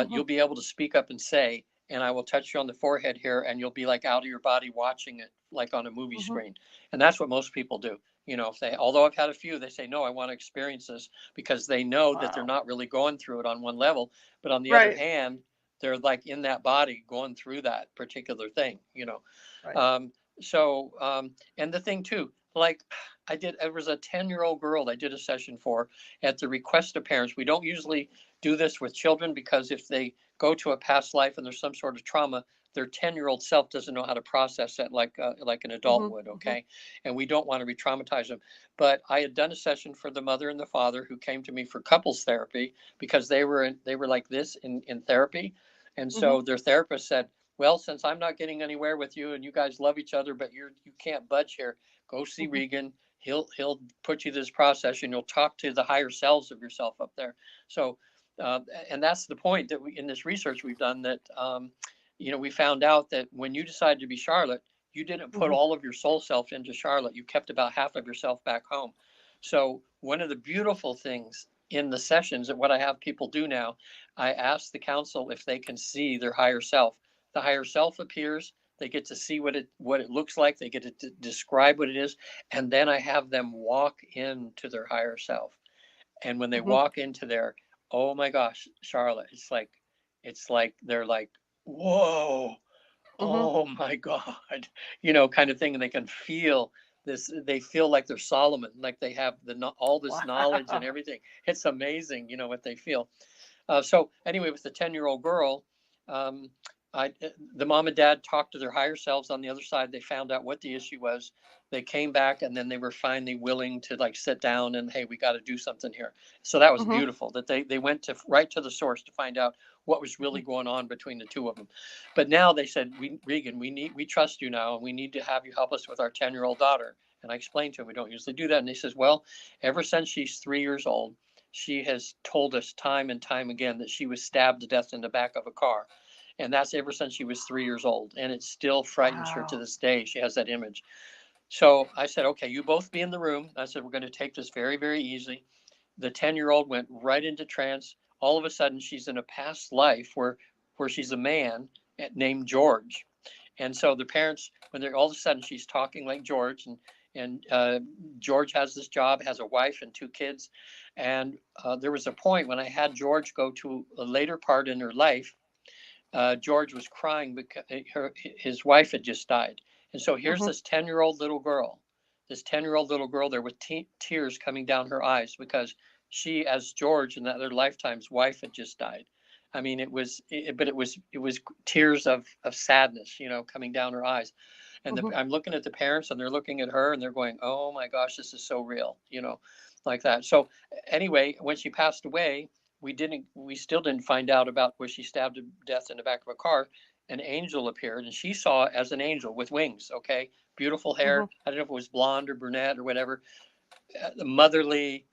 Speaker 2: you'll be able to speak up and say, and I will touch you on the forehead here, and you'll be like out of your body watching it like on a movie screen. And that's what most people do. Although I've had a few, they say, no, I want to experience this, because they know that they're not really going through it on one level, but on the other hand, they're like in that body going through that particular thing. And the thing too, like it was a 10-year-old girl I did a session for at the request of parents. We don't usually do this with children, because if they go to a past life and there's some sort of trauma, their 10-year-old self doesn't know how to process that like an adult would. Okay. And we don't want to re-traumatize them. But I had done a session for the mother and the father, who came to me for couples therapy, because they were like this in therapy. And so their therapist said, well, since I'm not getting anywhere with you, and you guys love each other, but you can't budge here, go see Regan. He'll put you through this process, and you'll talk to the higher selves of yourself up there. So, and that's the point that in this research we've done, that, we found out that when you decided to be Charlotte, you didn't put all of your soul self into Charlotte. You kept about half of yourself back home. So one of the beautiful things in the sessions, that what I have people do now, I ask the council if they can see their higher self. The higher self appears. They get to see what it looks like. They get to describe what it is, and then I have them walk into their higher self. And when they walk into there, oh my gosh, Charlotte, it's like they're like, whoa, oh my God, kind of thing. And they can feel this. They feel like they're Solomon, like they have all this knowledge and everything. It's amazing, what they feel. So anyway, with the 10-year-old girl, um, the mom and dad talked to their higher selves on the other side. They found out what the issue was. They came back, and then they were finally willing to like sit down and, hey, we got to do something here. So that was beautiful, that they went right to the source to find out what was really going on between the two of them. But now they said, Regan, we trust you now, and we need to have you help us with our 10-year-old daughter. And I explained to him, we don't usually do that. And he says, well, ever since she's 3 years old, she has told us time and time again that she was stabbed to death in the back of a car. And that's ever since she was 3 years old. And it still frightens her to this day. She has that image. So I said, okay, you both be in the room. I said, we're going to take this very, very easy. The 10-year-old went right into trance. All of a sudden, she's in a past life where she's a man, named George. And so the parents, when they're all of a sudden she's talking like George, and George has this job, has a wife and 2 kids. And there was a point when I had George go to a later part in her life. George was crying because his wife had just died. And so here's this 10-year-old little girl, there with tears coming down her eyes because she, as George in that their lifetime's wife, had just died. I mean, it was tears of sadness, coming down her eyes. And I'm looking at the parents and they're looking at her and they're going, oh my gosh, this is so real, like that. So anyway, when she passed away, we still didn't find out about where she stabbed to death in the back of a car. An angel appeared and she saw it as an angel with wings. Okay. Beautiful hair. I don't know if it was blonde or brunette or whatever. Motherly.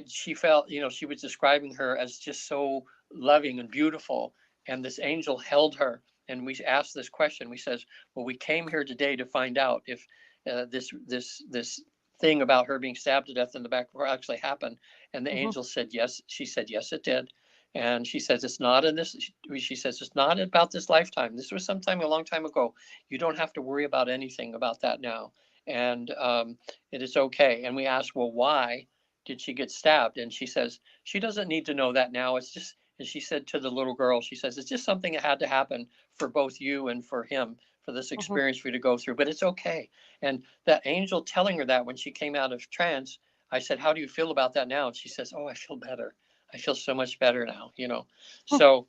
Speaker 2: She felt, she was describing her as just so loving and beautiful. And this angel held her. And we asked this question. We says, well, we came here today to find out if this thing about her being stabbed to death in the back of her actually happened. And the angel said, yes. She said, yes, it did. And she says, it's not in this. She says, it's not about this lifetime. This was sometime a long time ago. You don't have to worry about anything about that now. And it is okay. And we asked, well, why did she get stabbed? And she says, she doesn't need to know that now. It's just, and she said to the little girl, she says, it's just something that had to happen for both you and for him, for this experience for you to go through, but it's okay. And that angel telling her that when she came out of trance, I said, how do you feel about that now? And she says, oh, I feel better. I feel so much better now, So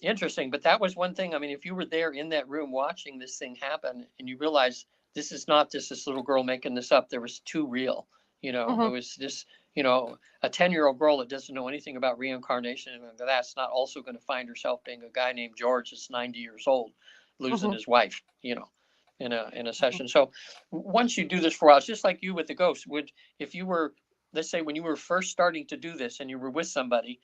Speaker 2: interesting. But that was one thing. I mean, if you were there in that room watching this thing happen and you realize this is not just this little girl making this up, there was too real, it was this, a 10-year-old girl that doesn't know anything about reincarnation, and that's not also going to find herself being a guy named George that's 90 years old, losing his wife, in a session. So once you do this for a while, it's just like you with the ghost. If you were, let's say when you were first starting to do this and you were with somebody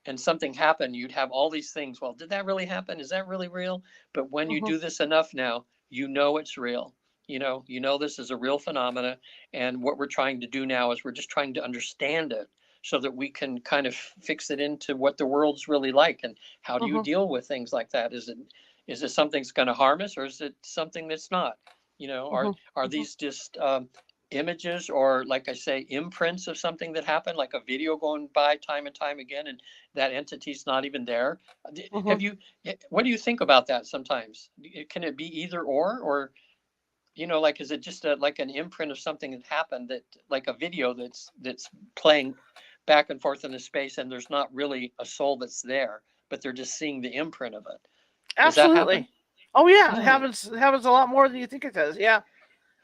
Speaker 2: and something happened, you'd have all these things. Well, did that really happen? Is that really real? But when you do this enough now, it's real. This is a real phenomena. And what we're trying to do now is we're just trying to understand it so that we can kind of fix it into what the world's really like. And how do you deal with things like that? Is it something that's going to harm us, or is it something that's not? Are these just images, or like I say, imprints of something that happened, like a video going by time and time again, and that entity's not even there? What do you think about that sometimes? Can it be either or like, is it just like an imprint of something that happened, that like a video that's playing back and forth in the space, and there's not really a soul that's there, but they're just seeing the imprint of it? Does that happen?
Speaker 1: Absolutely. Oh yeah, it happens a lot more than you think it does. Yeah,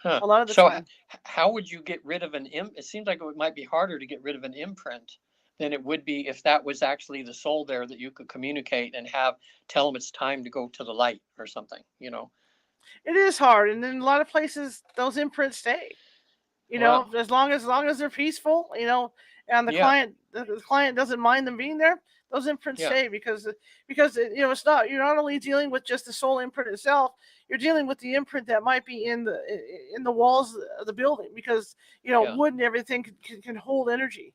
Speaker 1: a lot of the
Speaker 2: So
Speaker 1: time.
Speaker 2: how would you get rid of it seems like it might be harder to get rid of an imprint than it would be if that was actually the soul there that you could communicate and tell them it's time to go to the light or something,
Speaker 1: It is hard, and in a lot of places, those imprints stay.
Speaker 2: Wow.
Speaker 1: As long as they're peaceful, and
Speaker 2: Yeah.
Speaker 1: the client doesn't mind them being there, those imprints
Speaker 2: Yeah.
Speaker 1: stay because it's not, you're not only dealing with just the soul imprint itself, you're dealing with the imprint that might be in the walls of the building, because
Speaker 2: Yeah.
Speaker 1: wood and everything can hold energy,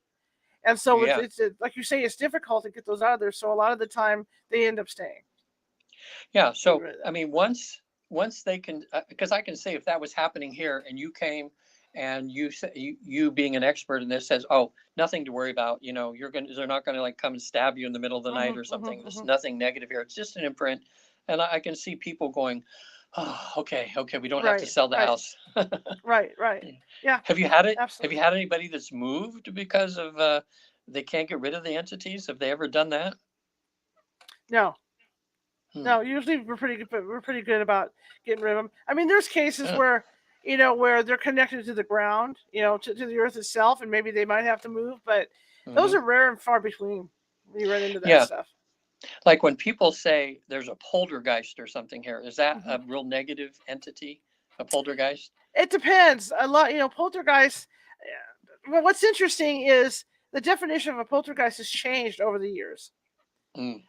Speaker 1: and so
Speaker 2: Yeah.
Speaker 1: it's like you say, it's difficult to get those out of there. So a lot of the time they end up staying.
Speaker 2: Yeah.
Speaker 1: Get
Speaker 2: So,
Speaker 1: rid of
Speaker 2: I
Speaker 1: that.
Speaker 2: mean, once they can, because I can say if that was happening here and you came and you being an expert in this says, oh, nothing to worry about, they're not going to like come and stab you in the middle of the night or something. There's nothing negative here. It's just an imprint. And I can see people going, oh, okay, we don't have to
Speaker 1: Right,
Speaker 2: sell the
Speaker 1: right,
Speaker 2: house.
Speaker 1: right. Yeah,
Speaker 2: Have you had it? Have you
Speaker 1: absolutely.
Speaker 2: had anybody that's moved because of they can't get rid of the entities? Have they ever done that?
Speaker 1: No,
Speaker 2: Hmm.
Speaker 1: no. Usually we're pretty good about getting rid of them. I mean, there's cases
Speaker 2: Yeah.
Speaker 1: where where they're connected to the ground, to the earth itself, and maybe they might have to move, but those
Speaker 2: Hmm.
Speaker 1: are rare and far between when you run into that
Speaker 2: Yeah.
Speaker 1: stuff.
Speaker 2: Like when people say there's a poltergeist or something here, is that
Speaker 1: Hmm.
Speaker 2: a real negative entity? A poltergeist?
Speaker 1: It depends a lot. Poltergeist. Well, what's interesting is the definition of a poltergeist has changed over the years.
Speaker 2: Mm.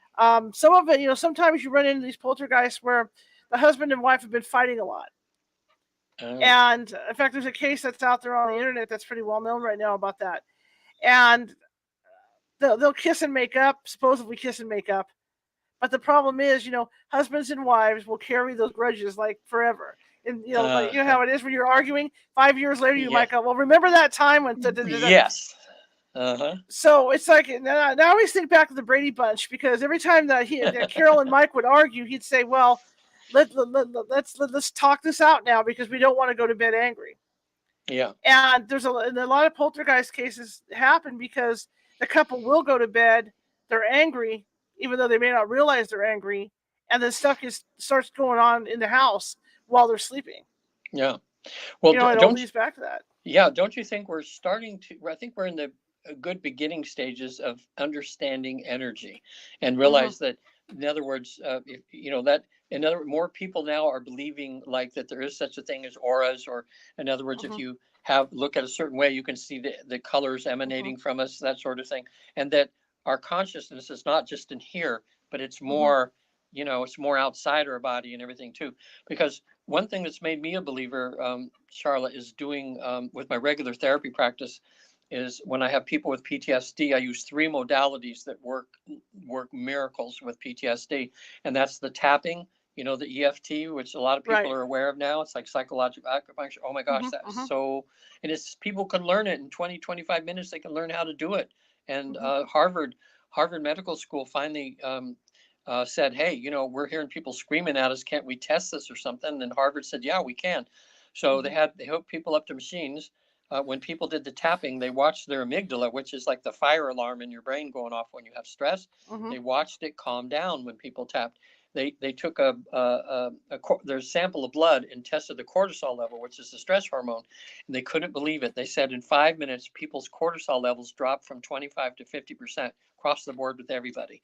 Speaker 1: Some of it, sometimes you run into these poltergeists where the husband and wife have been fighting a lot.
Speaker 2: Oh.
Speaker 1: And in fact, there's a case that's out there on the internet that's pretty well known right now about that. And they'll kiss and make up, supposedly kiss and make up, But the problem is, husbands and wives will carry those grudges like forever. And like, you know how it is when you're arguing. 5 years later, you
Speaker 2: Yeah.
Speaker 1: might go, "Well, remember that time when?"
Speaker 2: Yes. Uh-huh.
Speaker 1: So it's like now I always think back to the Brady Bunch, because every time that Carol and Mike would argue, he'd say, "Well, let's talk this out now, because we don't want to go to bed angry."
Speaker 2: Yeah.
Speaker 1: And and a lot of poltergeist cases happen because the couple will go to bed, they're angry, even though they may not realize they're angry, and then stuff starts going on in the house while they're sleeping.
Speaker 2: Yeah. Well,
Speaker 1: It all leads back to that.
Speaker 2: Yeah, don't you think we're starting to? I think we're in the good beginning stages of understanding energy, and realize that, in other words, if, that more people now are believing like that there is such a thing as auras, or in other words, if you look at a certain way, you can see the colors emanating from us, that sort of thing, and that our consciousness is not just in here, but it's more, it's more outside our body and everything too, because one thing that's made me a believer, Charlotte, is doing with my regular therapy practice, is when I have people with PTSD, I use 3 modalities that work miracles with PTSD, and that's the tapping, the EFT, which a lot of people are aware of now. It's like psychological acupuncture. Oh my gosh, that's so, and it's, people can learn it in 20, 25 minutes. They can learn how to do it. And Harvard Medical School finally said, "Hey, we're hearing people screaming at us. Can't we test this or something?" And Harvard said, "Yeah, we can." So they hooked people up to machines. When people did the tapping, they watched their amygdala, which is like the fire alarm in your brain going off when you have stress. They watched it calm down when people tapped. They took their sample of blood and tested the cortisol level, which is the stress hormone, and they couldn't believe it. They said in 5 minutes, people's cortisol levels dropped from 25 to 50% across the board with everybody.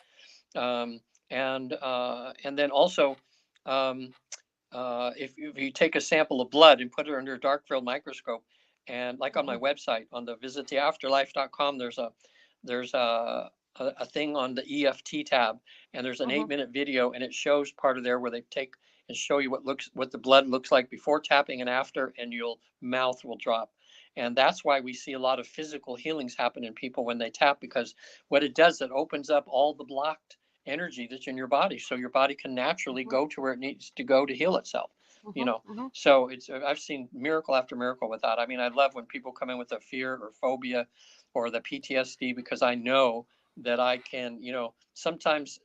Speaker 2: And then also, if you take a sample of blood and put it under a dark field microscope, and like on my website, on the visittheafterlife.com, there's a thing on the EFT tab, and there's an 8-minute video, and it shows part of there where they take and show you what the blood looks like before tapping and after, and your mouth will drop. And that's why we see a lot of physical healings happen in people when they tap, because what it does, it opens up all the blocked energy that's in your body, so your body can naturally go to where it needs to go to heal itself. So I've seen miracle after miracle with that. I mean, I love when people come in with a fear or phobia or the PTSD, because I know that I can, sometimes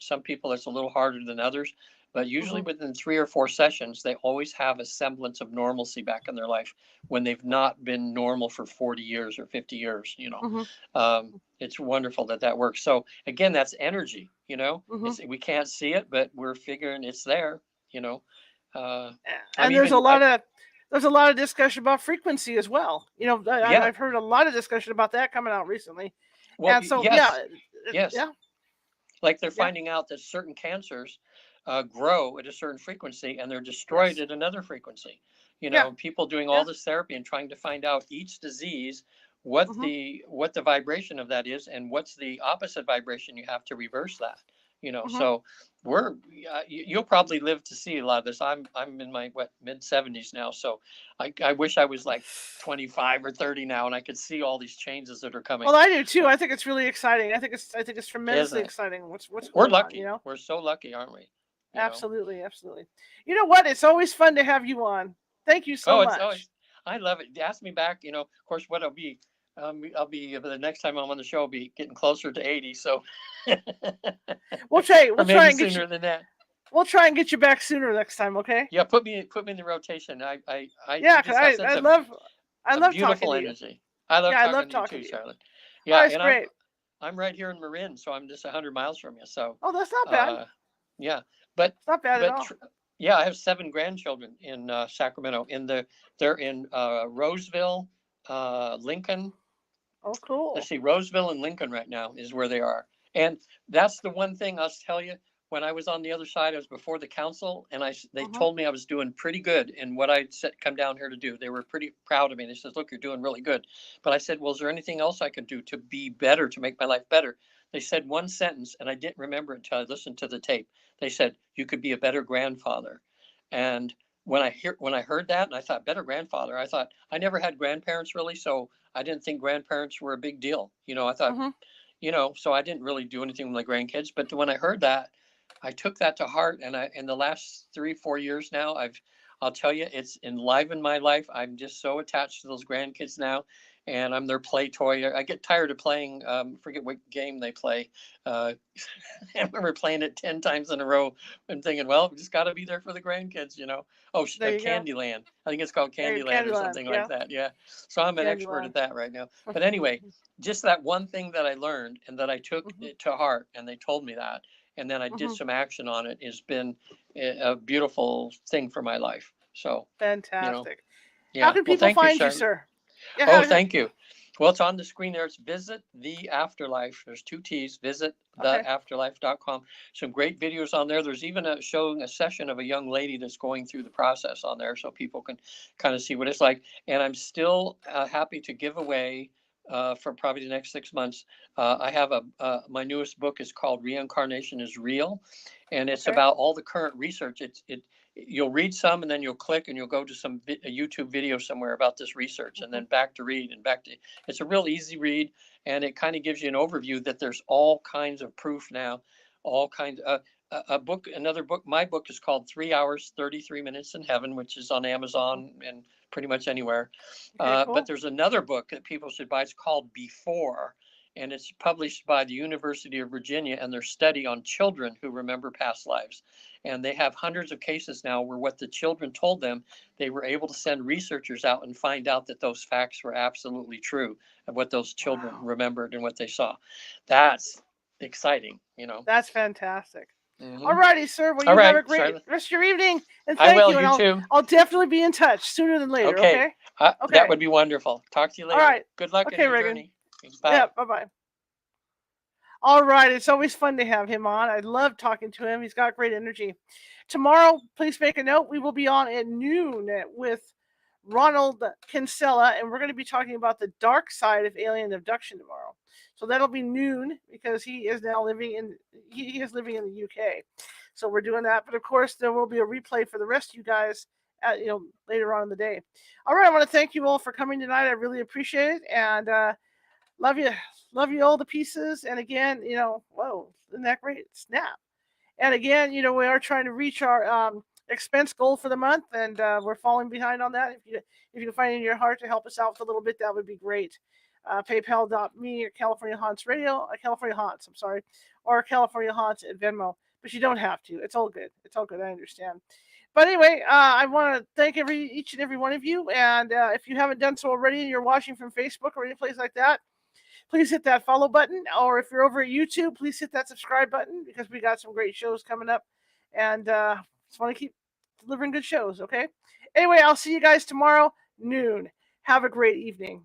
Speaker 2: some people it's a little harder than others, but usually within 3 or 4 sessions, they always have a semblance of normalcy back in their life when they've not been normal for 40 years or 50 years. It's wonderful that works. So again, that's energy. We can't see it, but we're figuring it's there.
Speaker 1: And there's a lot of discussion about frequency as well. I've heard a lot of discussion about that coming out recently.
Speaker 2: Well,
Speaker 1: and so
Speaker 2: yes. Like they're finding out that certain cancers grow at a certain frequency and they're destroyed at another frequency. People doing all this therapy and trying to find out each disease, what the vibration of that is, and what's the opposite vibration you have to reverse that. So you'll probably live to see a lot of this. I'm in my mid 70s now, so I wish I was like 25 or 30 now and I could see all these changes that are coming.
Speaker 1: Well, I do too. I think it's really exciting. I think it's tremendously exciting. What's
Speaker 2: we're lucky on, We're so lucky, aren't we?
Speaker 1: Absolutely. You know what? It's always fun to have you on. Thank you so much.
Speaker 2: I love it. Ask me back. Of course, what I'll be the next time I'm on the show, I'll be getting closer to 80. So
Speaker 1: we'll try and get
Speaker 2: sooner than that.
Speaker 1: We'll try and get you back sooner next time. Okay.
Speaker 2: Yeah, put me in the rotation. I
Speaker 1: love
Speaker 2: beautiful
Speaker 1: talking
Speaker 2: energy. To you. I love talking to you, Charlotte. Yeah,
Speaker 1: and great.
Speaker 2: I'm right here in Marin, so I'm just 100 miles from you. So
Speaker 1: that's not bad.
Speaker 2: Yeah, but
Speaker 1: it's not bad at all.
Speaker 2: I have 7 grandchildren in Sacramento. They're in Roseville, Lincoln.
Speaker 1: Oh, cool.
Speaker 2: Let's see, Roseville and Lincoln right now is where they are, and that's the one thing I'll tell you. When I was on the other side, I was before the council, and they told me I was doing pretty good in what I'd come down here to do. They were pretty proud of me. They said, "Look, you're doing really good." But I said, "Well, is there anything else I can do to be better, to make my life better?" They said one sentence, and I didn't remember it until I listened to the tape. They said, "You could be a better grandfather." And when I heard that, and I thought, better grandfather, I thought I never had grandparents really, so I didn't think grandparents were a big deal. I thought, so I didn't really do anything with my grandkids. But when I heard that, I took that to heart. And in the last 3-4 years now, I'll tell you, it's enlivened my life. I'm just so attached to those grandkids now, and I'm their play toy. I get tired of playing. Forget what game they play. I remember playing it 10 times in a row and thinking, well, we just got to be there for the grandkids. Oh,
Speaker 1: There you go.
Speaker 2: Candyland. I think it's called
Speaker 1: There,
Speaker 2: Candyland or
Speaker 1: Candyland.
Speaker 2: something
Speaker 1: Yeah.
Speaker 2: like that. Yeah. So I'm an expert
Speaker 1: Candyland.
Speaker 2: at that right now. But anyway, just that one thing that I learned and that I took it to heart, and they told me that, and then I did some action on it, has been a beautiful thing for my life. So,
Speaker 1: Fantastic. How
Speaker 2: yeah.
Speaker 1: can
Speaker 2: Well,
Speaker 1: people
Speaker 2: thank you,
Speaker 1: find you,
Speaker 2: Charlotte.
Speaker 1: sir? Yeah.
Speaker 2: Oh, thank you. Well, it's on the screen there. It's Visit the Afterlife. There's 2 T's,
Speaker 1: Okay.
Speaker 2: visittheafterlife.com. Some great videos on there. There's even showing a session of a young lady that's going through the process on there, so people can kind of see what it's like. And I'm still happy to give away for probably the next 6 months. I have my newest book is called Reincarnation is Real, and it's
Speaker 1: Okay.
Speaker 2: about all the current research. You'll read some, and then you'll click and you'll go to some a YouTube video somewhere about this research, and then back to read and back to. It's a real easy read, and it kind of gives you an overview that there's all kinds of proof now, all kinds. Another book. My book is called 3 Hours 33 Minutes in Heaven, which is on Amazon and pretty much anywhere.
Speaker 1: Okay, cool.
Speaker 2: But there's another book that people should buy. It's called Before, and it's published by the University of Virginia and their study on children who remember past lives. And they have hundreds of cases now where what the children told them, they were able to send researchers out and find out that those facts were absolutely true of what those children remembered and what they saw. That's exciting.
Speaker 1: That's fantastic.
Speaker 2: Mm-hmm.
Speaker 1: All righty, sir. Well,
Speaker 2: All
Speaker 1: you have
Speaker 2: right,
Speaker 1: a great
Speaker 2: Charlotte.
Speaker 1: rest of your evening, and
Speaker 2: I
Speaker 1: thank
Speaker 2: will.
Speaker 1: you. And
Speaker 2: You too.
Speaker 1: I'll definitely be in touch sooner than later. Okay. Okay.
Speaker 2: That would be wonderful. Talk to you later.
Speaker 1: All right.
Speaker 2: Good luck
Speaker 1: Okay,
Speaker 2: in your
Speaker 1: Regan.
Speaker 2: journey. Bye.
Speaker 1: Yeah. Bye-bye. All right. It's always fun to have him on. I love talking to him. He's got great energy. Tomorrow, please make a note. We will be on at noon with Ronald Kinsella, and we're going to be talking about the dark side of alien abduction tomorrow. So that'll be noon because he is now living in the UK. So we're doing that. But of course, there will be a replay for the rest of you guys later on in the day. All right, I want to thank you all for coming tonight. I really appreciate it, and love you all to pieces. And again, whoa, isn't that great? Snap. And again, we are trying to reach our expense goal for the month, and we're falling behind on that. If you find it in your heart to help us out with a little bit, that would be great. PayPal.me or California Haunts Radio, California Haunts, I'm sorry, or California Haunts at Venmo. But you don't have to. It's all good. It's all good. I understand. But anyway, I want to thank each and every one of you. And if you haven't done so already and you're watching from Facebook or any place like that, please hit that follow button. Or if you're over at YouTube, please hit that subscribe button because we got some great shows coming up. And just want to keep delivering good shows, okay? Anyway, I'll see you guys tomorrow, noon. Have a great evening.